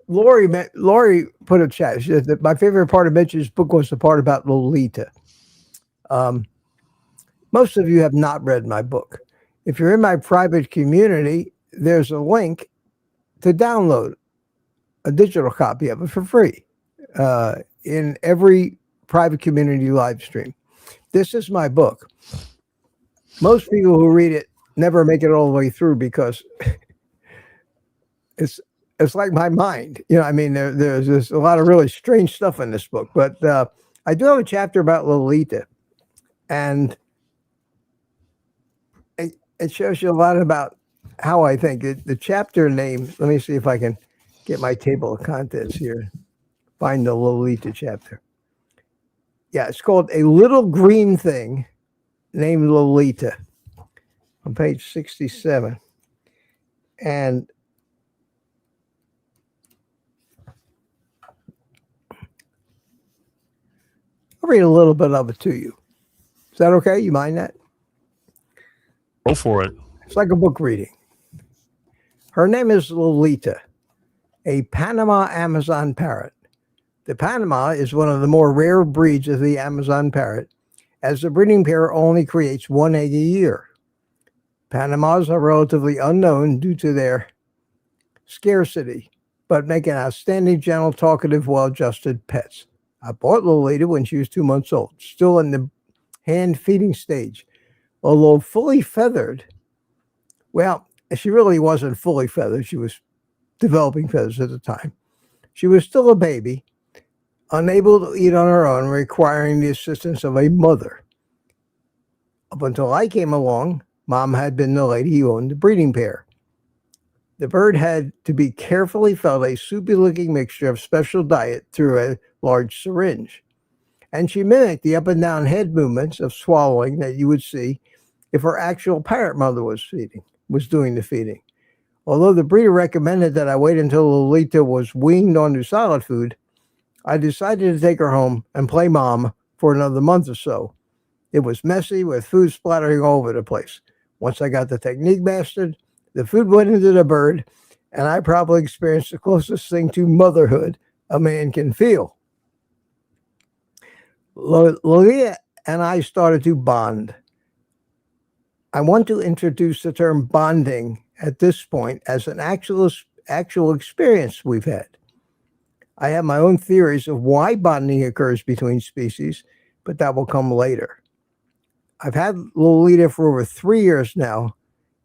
Lori put a chat. She said that my favorite part of Mitch's book was the part about Lolita. Most of you have not read my book. If you're in my private community, there's a link to download a digital copy of it for free in every private community live stream. This is my book. Most people who read it never make it all the way through because it's like my mind. There's a lot of really strange stuff in this book. But I do have a chapter about Lolita, and it shows you a lot about how I think. The chapter name, let me see if I can get my table of contents here. Find the Lolita chapter. Yeah, it's called A Little Green Thing Named Lolita on page 67. And I'll read a little bit of it to you. Is that okay? You mind that? Go for it. It's like a book reading. Her name is Lolita, a Panama Amazon parrot. The Panama is one of the more rare breeds of the Amazon parrot, as the breeding pair only creates one egg a year. Panamas are relatively unknown due to their scarcity, but make an outstanding, gentle, talkative, well-adjusted pets. I bought Lolita when she was 2 months old, still in the hand feeding stage. Although fully feathered, well, she really wasn't fully feathered. She was developing feathers at the time. She was still a baby, unable to eat on her own, requiring the assistance of a mother. Up until I came along, Mom had been the lady who owned the breeding pair. The bird had to be carefully fed a soupy-looking mixture of special diet through a large syringe. And she mimicked the up and down head movements of swallowing that you would see if her actual parrot mother was doing the feeding. Although the breeder recommended that I wait until Lolita was weaned onto solid food, I decided to take her home and play mom for another month or so. It was messy with food splattering all over the place. Once I got the technique mastered, the food went into the bird, and I probably experienced the closest thing to motherhood a man can feel. Lolita and I started to bond. I want to introduce the term bonding at this point as an actual experience we've had. I have my own theories of why bonding occurs between species, but that will come later. I've had Lolita for over 3 years now,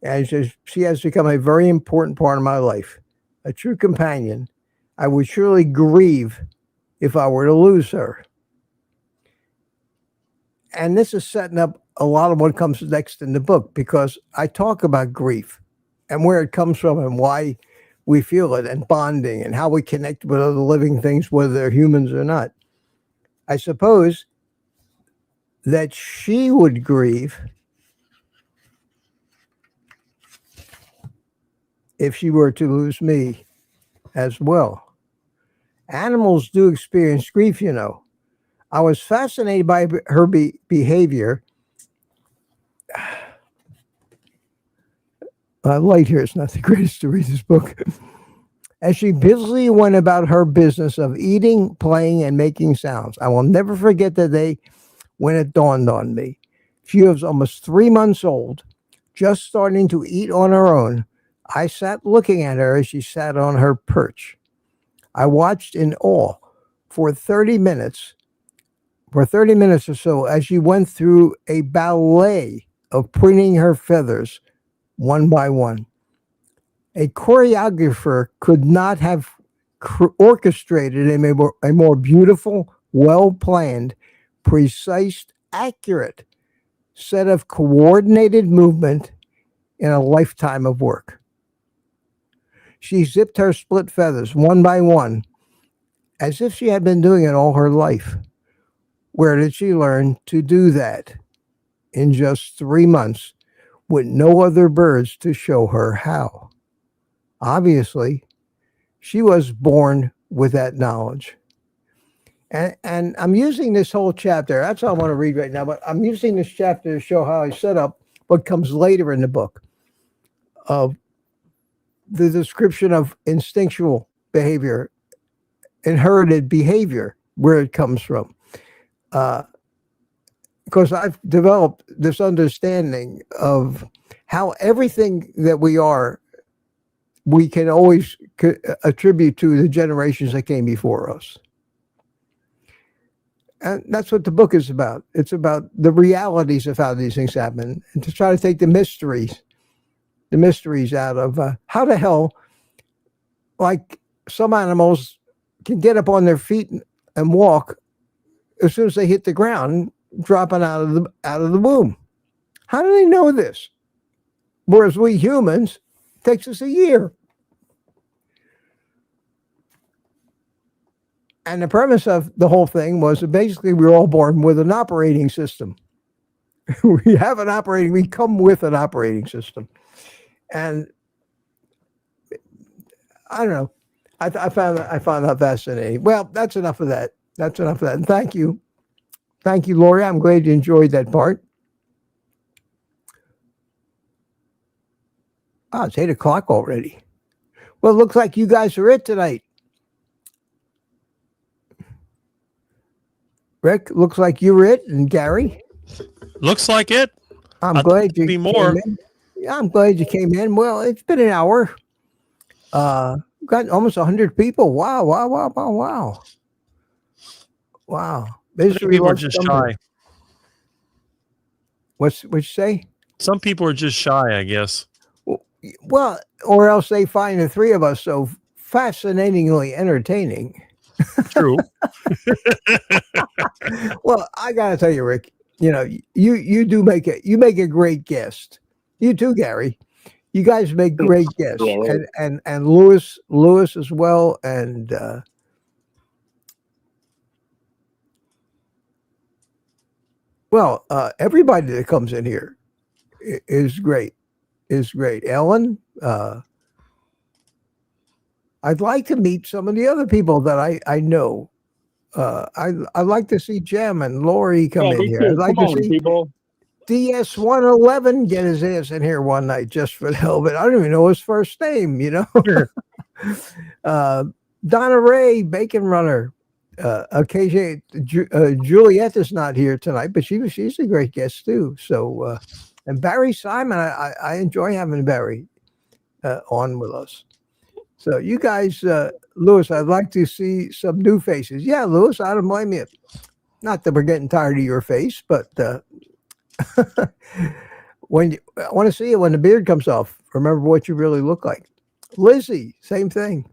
and she has become a very important part of my life, a true companion. I would surely grieve if I were to lose her. And this is setting up a lot of what comes next in the book, because I talk about grief and where it comes from and why we feel it, and bonding and how we connect with other living things, whether they're humans or not. I suppose that she would grieve if she were to lose me as well. Animals do experience grief, you know. I was fascinated by her behavior. Light here is not the greatest to read this book. As she busily went about her business of eating, playing, and making sounds. I will never forget the day when it dawned on me. She was almost 3 months old, just starting to eat on her own. I sat looking at her as she sat on her perch. I watched in awe for 30 minutes or so as she went through a ballet of preening her feathers one by one. A choreographer could not have orchestrated a more beautiful, well-planned, precise, accurate set of coordinated movement in a lifetime of work. She zipped her split feathers one by one, as if she had been doing it all her life. Where did she learn to do that? In just 3 months, with no other birds to show her how. Obviously, she was born with that knowledge. And I'm using this whole chapter. That's all I want to read right now, but I'm using this chapter to show how I set up what comes later in the book of the description of instinctual behavior, inherited behavior, where it comes from. Because I've developed this understanding of how everything that we are, we can always attribute to the generations that came before us. And that's what the book is about. It's about the realities of how these things happen, and to try to take the mysteries out of how the hell, like, some animals can get up on their feet and walk as soon as they hit the ground, dropping out of the womb. How do they know this? Whereas we humans, it takes us a year. And the premise of the whole thing was that basically we're all born with an operating system. We come with an operating system. And I don't know. I found that fascinating. Well, that's enough of that. And thank you. Thank you, Lori. I'm glad you enjoyed that part. It's 8 o'clock already. Well, it looks like you guys are it tonight. Rick, looks like you're it, and Gary. Looks like it. I'm glad you came in. Yeah, I'm glad you came in. Well, it's been an hour. Got almost 100 people. Wow. People are just shy. What you say? Some people are just shy, I guess. Well, or else they find the three of us so fascinatingly entertaining. True. Well, I gotta tell you, Rick, you make a great guest. You too, Gary. You guys make great guests, and Lewis as well, and Well, everybody that comes in here is great. Is great. Ellen, I'd like to meet some of the other people that I know. I'd like to see Jem and Lori come in me here. too. I'd like Come to on, see people. DS111 get his ass in here one night just for the hell of it. I don't even know his first name, you know. Donna Ray, Bacon Runner. Occasionally, Juliet is not here tonight, but she's a great guest too. So, and Barry Simon, I enjoy having Barry on with us. So you guys, Lewis, I'd like to see some new faces. Yeah, Lewis, I don't blame you. Not that we're getting tired of your face, but when I want to see it when the beard comes off, remember what you really look like. Lizzie, same thing.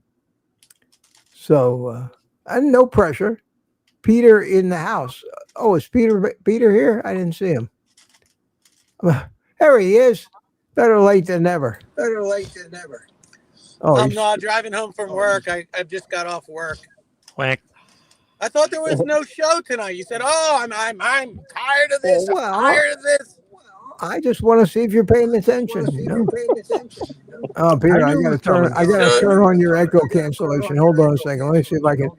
So, and no pressure. Peter in the house. Oh, is Peter here? I didn't see him. There he is. Better late than never. Better late than never. Oh, I'm driving home from work. I just got off work. Whack. I thought there was no show tonight. You said, "Oh, I'm tired of this. Well, I'm tired of this." I just want to see if you're paying attention. You know? Oh, Peter, I gotta turn on your echo cancellation. Hold on a second. Let me see if I can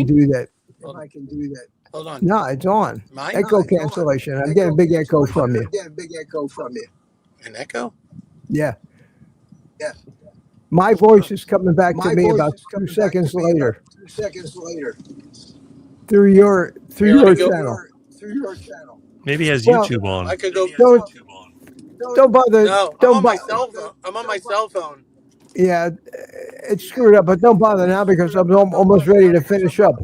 do that. Hold on. No, it's on. Mine? Echo cancellation. I'm getting a big echo from you. An echo? Yeah. My voice is coming back to me about 2 seconds later. Through your channel. Maybe he has Well, YouTube on. I could go. Don't bother. No, I'm don't on my bother. cell phone. I'm on my cell phone. Yeah, it's screwed up, but don't bother now because I'm almost ready to finish up.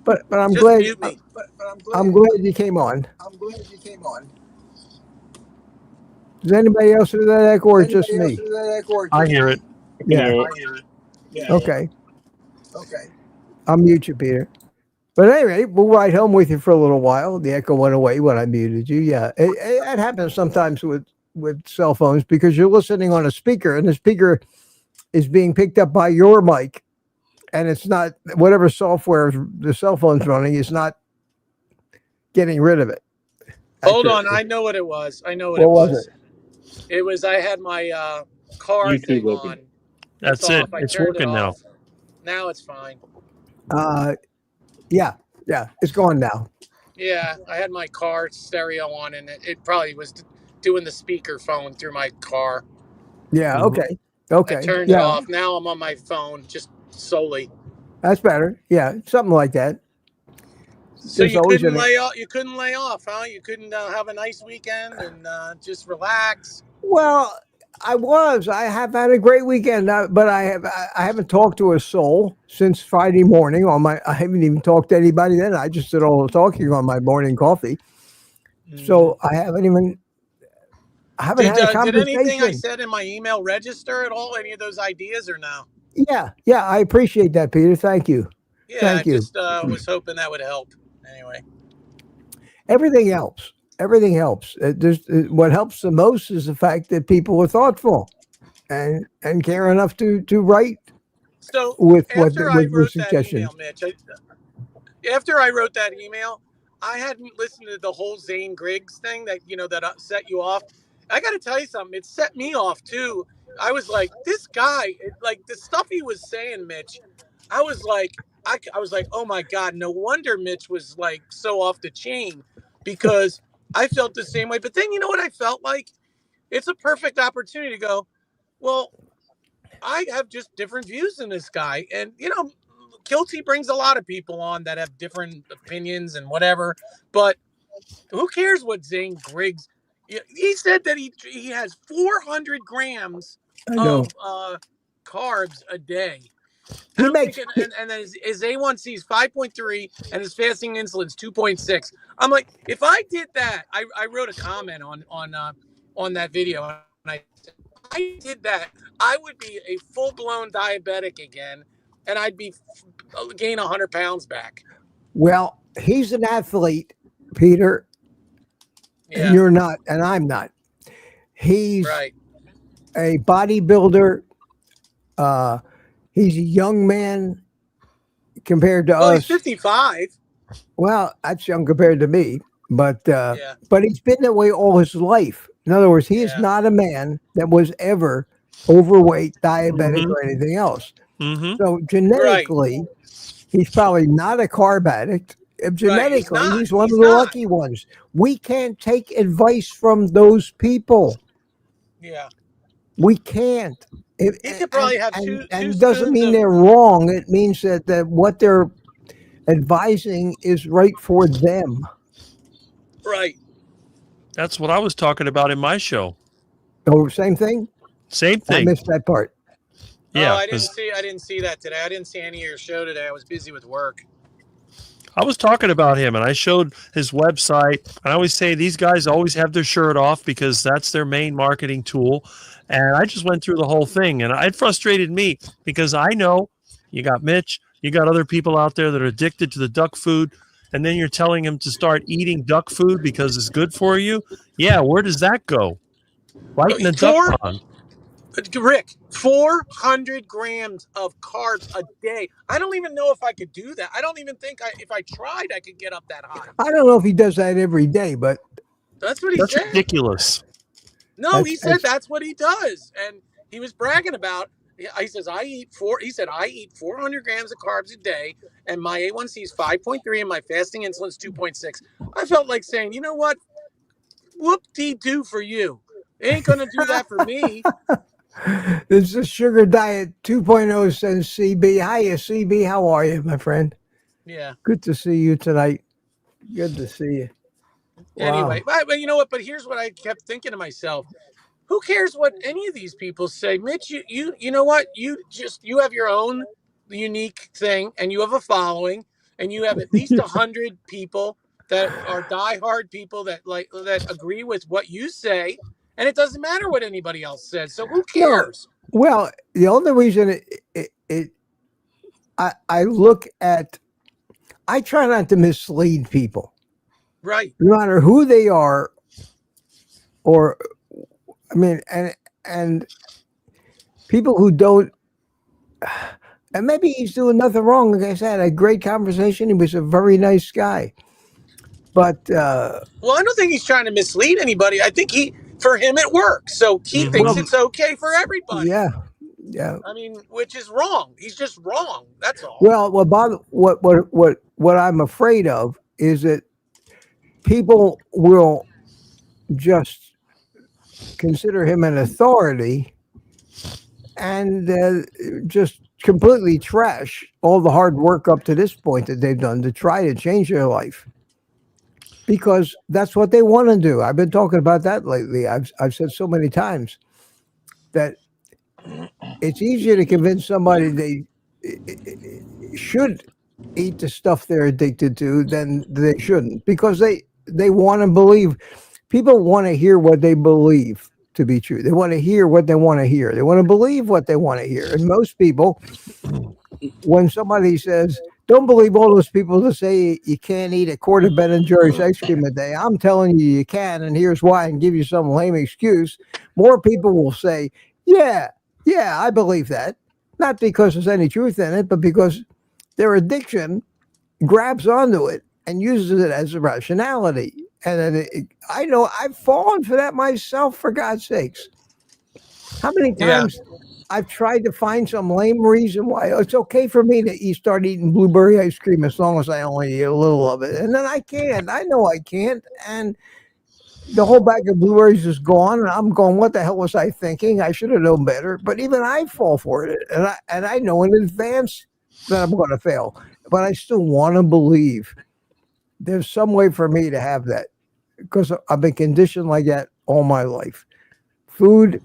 But I'm Just glad. mute me. I'm glad you came on. Does anybody else hear that echo or just me? I hear it. Yeah. Yeah. Okay. I'll mute you, Peter. But anyway, we'll ride home with you for a little while. The echo went away when I muted you. Yeah, it happens sometimes with cell phones because you're listening on a speaker and the speaker is being picked up by your mic, and it's not whatever software the cell phone's running is not getting rid of it. Hold on. I know what it was. What was it? It was I had my car YouTube thing open. on. That's it. I It's turned it working now. off. Now it's fine. Yeah, it's gone now. Yeah, I had my car stereo on, and it probably was doing the speaker phone through my car. Yeah, Mhm. okay. I turned it off. Now I'm on my phone, just solely. That's better. Yeah, something like that. So There's you always couldn't an- lay off. You couldn't lay off, huh? You couldn't have a nice weekend and just relax. Well, I have had a great weekend, but I haven't talked to a soul since Friday morning. I haven't even talked to anybody then. I just did all the talking on my morning coffee. So I haven't had a Did conversation. anything I said in my email register at all? Any of those ideas or no? Yeah, I appreciate that, Peter. Thank you. Yeah, Thank you. Just was hoping that would help. Anyway, Everything helps. What helps the most is the fact that people are thoughtful and care enough to write. So with after I wrote that suggestions. email, Mitch, after I wrote that email, I hadn't listened to the whole Zane Griggs thing that set you off. I got to tell you something. It set me off too. I was like, this guy, like the stuff he was saying, Mitch. I was like, oh my God, no wonder Mitch was like so off the chain, because I felt the same way. But then you know what I felt like? It's a perfect opportunity to go, well, I have just different views than this guy. And, Kilty brings a lot of people on that have different opinions and whatever. But who cares what Zane Griggs? He said that he has 400 grams of carbs a day. He I'm makes thinking, and then his A1C is 5.3 and his fasting insulin is 2.6. I'm like, if I did that, I wrote a comment on that video, and I said, if I did that, I would be a full-blown diabetic again, and I'd be gain 100 pounds back. Well, he's an athlete, Peter, and you're not, and I'm not. He's right. A bodybuilder. He's a young man compared to us. He's 55. Well, that's young compared to me, but Yeah. but he's been that way all his life. In other words, he is Yeah. not a man that was ever overweight, diabetic, Mhm. or anything else. Mm-hmm. So genetically, he's probably not a carb addict. Genetically, not. he's one He's of the not. lucky ones. We can't take advice from those people. Yeah. We can't. He could probably have two doesn't spoons mean of. they're wrong. It means that what they're advising is right for them. Right. That's what I was talking about in my show. Oh, same thing. Same I thing. missed that part. Yeah, Oh, I 'cause didn't see that today. I didn't see any of your show today. I was busy with work. I was talking about him and I showed his website. I always say these guys always have their shirt off because that's their main marketing tool. And I just went through the whole thing and it frustrated me because I know you got Mitch, you got other people out there that are addicted to the duck food. And then you're telling him to start eating duck food because it's good for you. Yeah, where does that go? Right in the duck pond. Rick, 400 grams of carbs a day. I don't even know if I could do that. I don't even think if I tried, I could get up that high. I don't know if he does that every day, but That's what he That's said. ridiculous. No, he said that's what he does, and he was bragging about. He says I eat 400 grams of carbs a day, and my A1C is 5.3, and my fasting insulin is 2.6. I felt like saying, you know what? Whoop-dee-doo for you. It ain't gonna do that for me. This is Sugar Diet 2.0 says CB. Hiya, CB. How are you, my friend? Yeah. Good to see you tonight. Good to see you. Anyway, but you know what? But here's what I kept thinking to myself. Who cares what any of these people say? Mitch, you know what? You have your own unique thing, and you have a following, and you have at least 100 people that are diehard people that agree with what you say, and it doesn't matter what anybody else says. So who cares? No, well, the only reason I look at, I try not to mislead people. Right. No matter who they are, or I mean, and people who don't, and maybe he's doing nothing wrong. Like I said, I had a great conversation. He was a very nice guy. But well, I don't think he's trying to mislead anybody. I think for him it works. So he thinks it's okay for everybody. Yeah. I mean, which is wrong. He's just wrong. That's all. Well, Bob, what I'm afraid of is that people will just consider him an authority and just completely trash all the hard work up to this point that they've done to try to change their life, because that's what they want to do. I've been talking about that lately. I've said so many times that it's easier to convince somebody they should eat the stuff they're addicted to than they shouldn't, because they want to believe. People want to hear what they believe to be true. They want to hear what they want to hear. They want to believe what they want to hear. And most people, when somebody says, don't believe all those people that say you can't eat a quart of Ben and Jerry's ice cream a day, I'm telling you, you can, and here's why, and give you some lame excuse, more people will say, yeah, I believe that. Not because there's any truth in it, but because their addiction grabs onto it and uses it as a rationality. And I know I've fallen for that myself, for God's sakes. How many times I've tried to find some lame reason why it's okay for me to start eating blueberry ice cream as long as I only eat a little of it. And then I can't. I know I can't. And the whole bag of blueberries is gone. And I'm going, what the hell was I thinking? I should have known better. But even I fall for it. And I know in advance that I'm going to fail. But I still want to believe there's some way for me to have that, because I've been conditioned like that all my life. Food,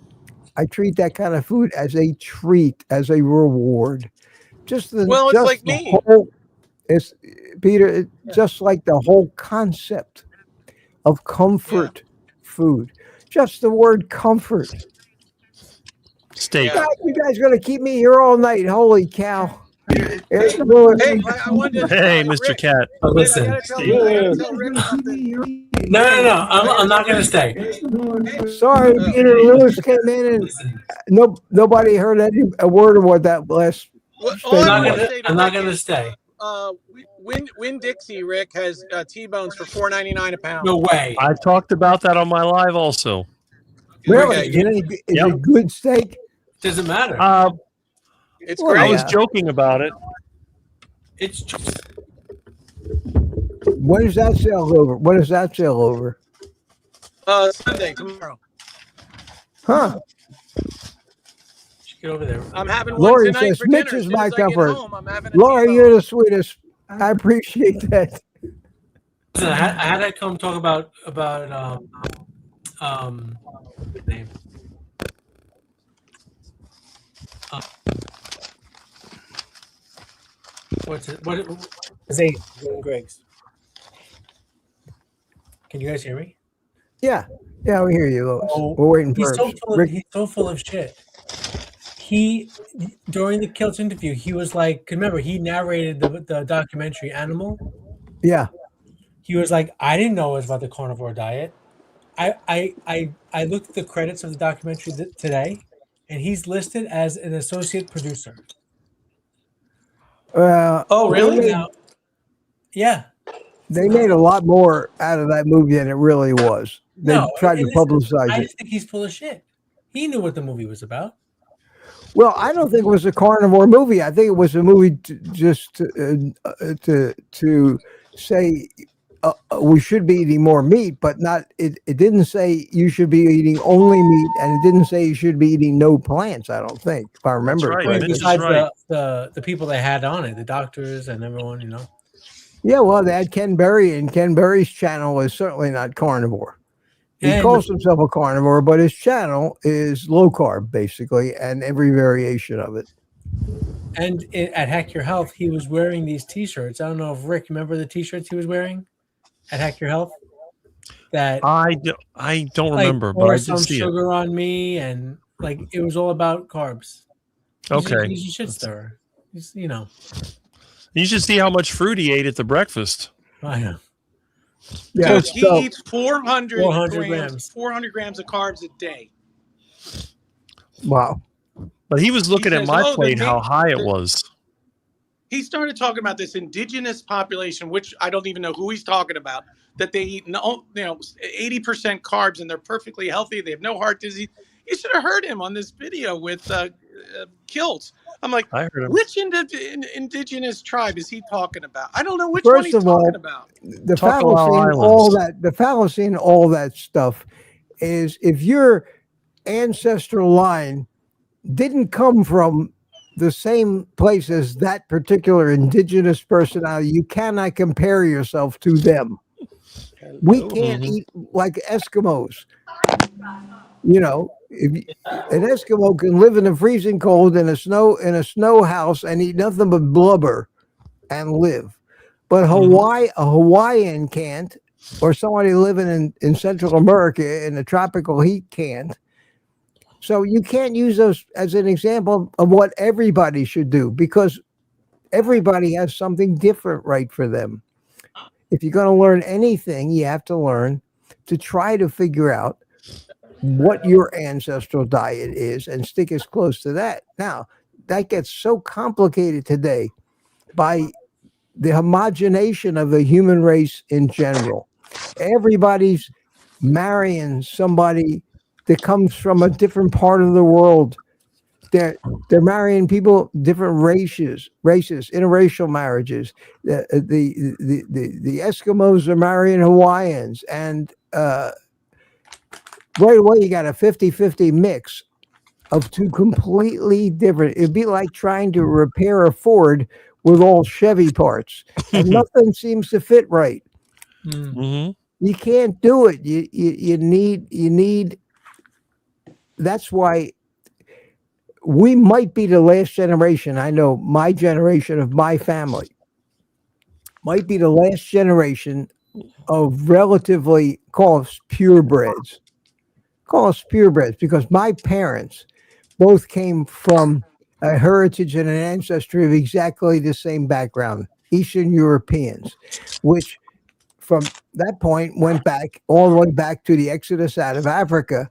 I treat that kind of food as a treat, as a reward. It's like me. Peter, just like the whole concept of comfort food. Just the word comfort. Steak. You guys going to keep me here all night. Holy cow. Hey, I wanted to, Hey, Mr. Rick, Cat. Listen. I gotta tell Rick something. No. I'm not going to stay. Sorry, Peter Lewis came in and nobody heard a word of what that last. I'm not going to stay. Win Dixie, Rick, has T-bones for $4.99 a pound. No way. I talked about that on my live also. Really? Okay. Is it good steak? Doesn't matter. It's Well, great. I was joking about it. It's just When does that sell over? When does that sell over? Sunday, tomorrow. Huh? get over there. I'm having one Lori tonight says, for Mitch dinner. is As soon my as I get comfort. home, I'm having a Laura, T-bone. you're the sweetest. I appreciate that. Listen, I had to come talk about his name. What's it? What? Zane Griggs. Can you guys hear me? Yeah. Yeah, we hear you, Lois. Oh, We're waiting he's for so full of, Rick. he's so full of shit. He during the Kilts interview, he was like, remember, he narrated the documentary Animal. Yeah. He was like, I didn't know it was about the carnivore diet. I looked at the credits of the documentary today, and he's listed as an associate producer. Oh, really? Now, yeah. They made a lot more out of that movie than it really was. They tried to publicize I it. just think he's full of shit. He knew what the movie was about. Well, I don't think it was a carnivore movie. I think it was a movie just to say we should be eating more meat, but not. It didn't say you should be eating only meat, and it didn't say you should be eating no plants. I don't think, if I remember right. correctly. Mitch is Besides right. the people they had on it, the doctors and everyone, you know. Yeah, well, they had Ken Berry, and Ken Berry's channel is certainly not carnivore. He And- calls himself a carnivore, but his channel is low carb, basically, and every variation of it. And at Hack Your Health, he was wearing these T-shirts. I don't know if Rick remember the T-shirts he was wearing at Hack Your Health. That I don't remember, but I pour did some see it. sugar on me, and like it was all about carbs. Okay. He's a shit stirrer. He's, you know. You should see how much fruit he ate at the breakfast. I know. Yeah, Dude, he so eats 400 grams. 400 grams of carbs a day. wow. But he was looking at says, my "Oh, the plate how meat- high it was. He started talking about this indigenous population, which I don't even know who he's talking about, that they eat 80% carbs and they're perfectly healthy. They have no heart disease. You should have heard him on this video with Kilts. I'm like, I heard him. which indigenous tribe is he talking about? I don't know which First one he's of all, talking about. The Talking fallacy about in all islands. that, the fallacy in all that stuff is if your ancestral line didn't come from the same place as that particular indigenous personality, you cannot compare yourself to them. We can't eat like Eskimos. You know, an Eskimo can live in the freezing cold in a snow house and eat nothing but blubber and live. But a Hawaiian can't, or somebody living in Central America in the tropical heat can't. So you can't use those as an example of what everybody should do, because everybody has something different right for them. If you're going to learn anything, you have to learn to try to figure out what your ancestral diet is and stick as close to that. Now, that gets so complicated today by the homogenation of the human race in general. Everybody's marrying somebody that comes from a different part of the world. They're marrying people, different races, interracial marriages. The Eskimos are marrying Hawaiians, and right away you got a 50-50 mix of two completely different. It'd be like trying to repair a Ford with all Chevy parts, and nothing seems to fit right. Mm-hmm. You can't do it. You need. That's why we might be the last generation. I know my generation of my family might be the last generation of relatively, call us purebreds. Call us purebreds, because my parents both came from a heritage and an ancestry of exactly the same background, Eastern Europeans, which from that point went back all the way back to the exodus out of Africa,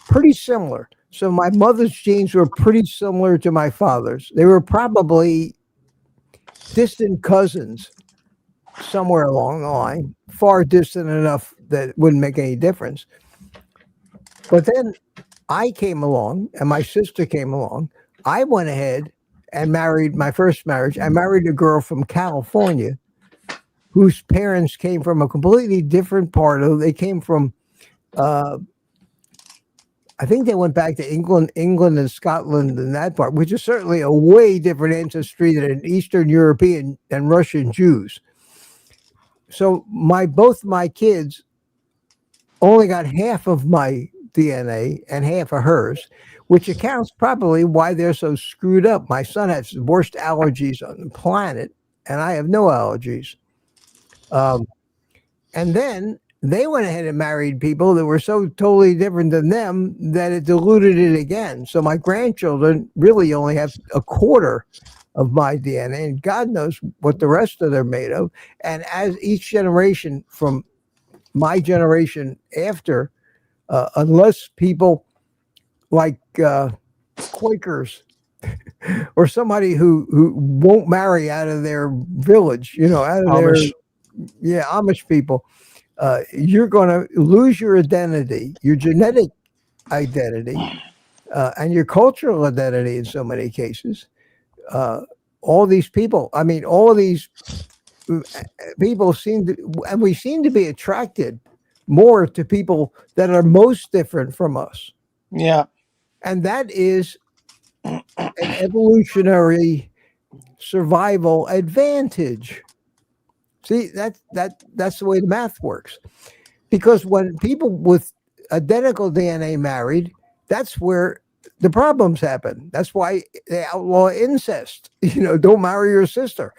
pretty similar. So my mother's genes were pretty similar to my father's. They were probably distant cousins, somewhere along the line, far distant enough that it wouldn't make any difference. But then I came along and my sister came along. I went ahead and married my first marriage. I married a girl from California whose parents came from a completely different part of, they came from, I think they went back to England and Scotland and that part, which is certainly a way different ancestry than Eastern European and Russian Jews. So both my kids only got half of my DNA and half of hers, which accounts probably why they're so screwed up. My son has the worst allergies on the planet, and I have no allergies. And then they went ahead and married people that were so totally different than them that it diluted it again. So my grandchildren really only have a quarter of my DNA, and God knows what the rest of them are made of. And as each generation from my generation after, unless people like Quakers or somebody who won't marry out of their village, out of Amish. their Amish people, you're going to lose your identity, your genetic identity, and your cultural identity in so many cases. All these people, all of these people we seem to be attracted more to people that are most different from us. Yeah. And that is an evolutionary survival advantage. See, that's the way the math works. Because when people with identical DNA married, that's where the problems happen. That's why they outlaw incest. Don't marry your sister.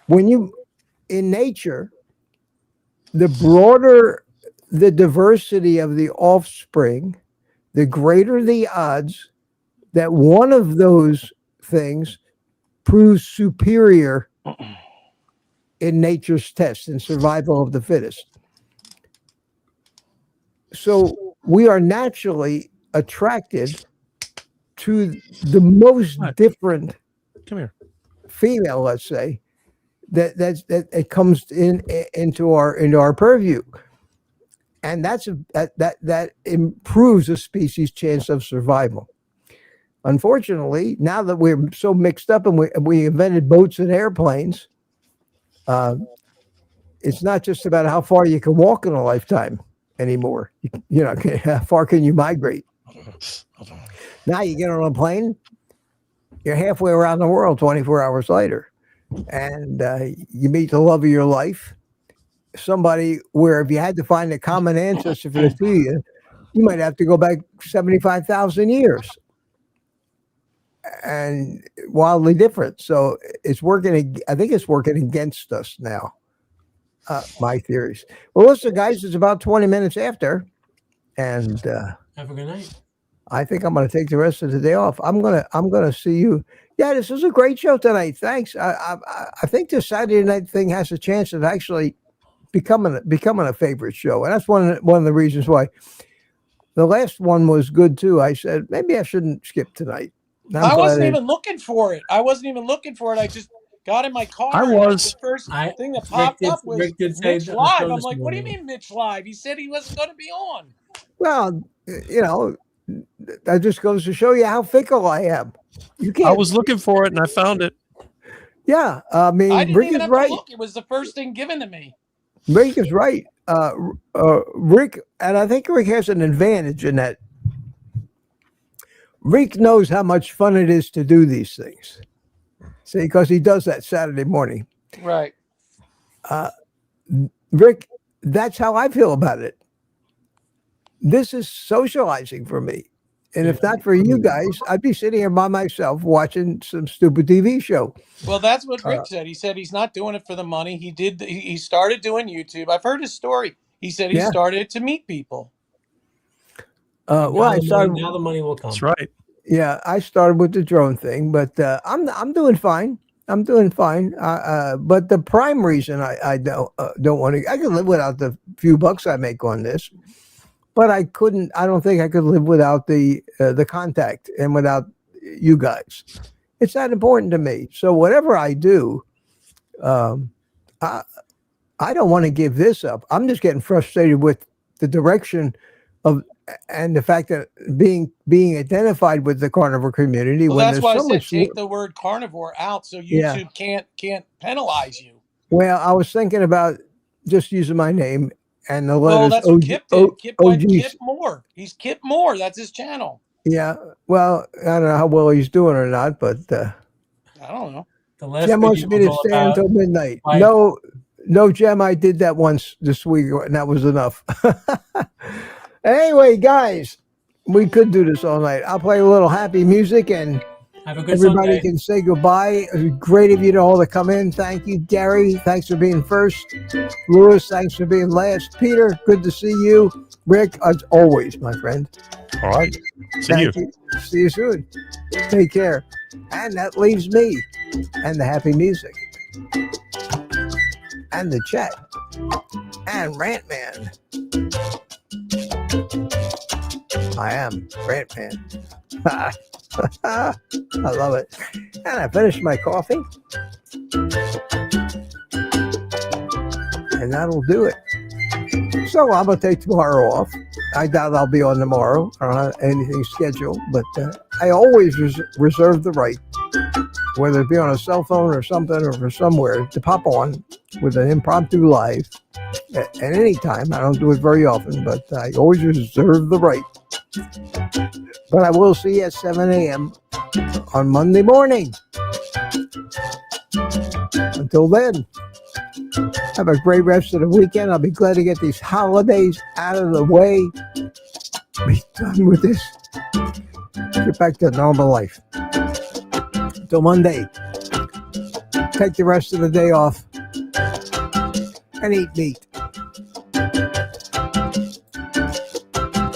In nature, the broader the diversity of the offspring, the greater the odds that one of those things proves superior in nature's test and survival of the fittest. So we are naturally attracted to the most different female, let's say, that it comes into our purview, and that improves a species' chance of survival. Unfortunately, now that we're so mixed up and we invented boats and airplanes, it's not just about how far you can walk in a lifetime anymore. How far can you migrate? Now you get on a plane, you're halfway around the world 24 hours later, and you meet the love of your life, somebody where if you had to find a common ancestor for the two of you, you might have to go back 75,000 years. And wildly different. So it's working. I think it's working against us now. My theories. Well, listen, guys, it's about 20 minutes after, and have a good night. I think I'm going to take the rest of the day off. I'm gonna see you. Yeah, this was a great show tonight. Thanks. I think this Saturday night thing has a chance of actually becoming a favorite show, and that's one of the reasons why. The last one was good too. I said maybe I shouldn't skip tonight. I wasn't even looking for it. I just got in my car. The first thing that popped up was Mitch Live. I'm like, what do you mean Mitch Live? He said he wasn't going to be on. Well, that just goes to show you how fickle I am. You can't. I was looking for it and I found it. Yeah, I didn't Rick even have to look. It was the first thing given to me. Rick is right. Rick, and I think Rick has an advantage in that. Rick knows how much fun it is to do these things. See, because he does that Saturday morning. Right. Rick, that's how I feel about it. This is socializing for me. And if not for you guys, I'd be sitting here by myself watching some stupid TV show. Well, that's what Rick said. He said he's not doing it for the money. He started doing YouTube. I've heard his story. He said he started to meet people. Now the money will come. That's right. Yeah, I started with the drone thing, but I'm doing fine. I'm doing fine. But the prime reason I don't want to, I can live without the few bucks I make on this, but I don't think I could live without the contact and without you guys. It's that important to me. So whatever I do, I don't want to give this up. I'm just getting frustrated with the direction of and the fact that being identified with the carnivore community. Well, when that's there's why I so said much. take the word carnivore out so Yeah. YouTube can't penalize you. Well, I was thinking about just using my name and the Well, letters that's what Kip did. Kip went OG. Kip Moore. He's Kip Moore. That's his channel. Yeah. Well, I don't know how well he's doing or not, but I don't know. The last Jem wants video me was to all stay about until midnight. my- No, Jem, I did that once this week, and that was enough. Anyway, guys, we could do this all night. I'll play a little happy music, and have a good everybody Sunday. can say goodbye. It was great of you to all to come in. Thank you, Gary. Thanks for being first. Louis, thanks for being last. Peter, good to see you. Rick, as always, my friend. All right. See you. Thank you. See you soon. Take care. And that leaves me and the happy music and the chat and Rant Man. I am Rant Man. I love it. And I finished my coffee. And that'll do it. So I'm going to take tomorrow off. I doubt I'll be on tomorrow. I don't have anything scheduled, but I always reserve the right, whether it be on a cell phone or something or for somewhere, to pop on with an impromptu live at any time. I don't do it very often, but I always reserve the right. But I will see you at 7 a.m. on Monday morning. Until then, have a great rest of the weekend. I'll be glad to get these holidays out of the way. Be done with this. Get back to normal life. Until Monday, take the rest of the day off and eat meat.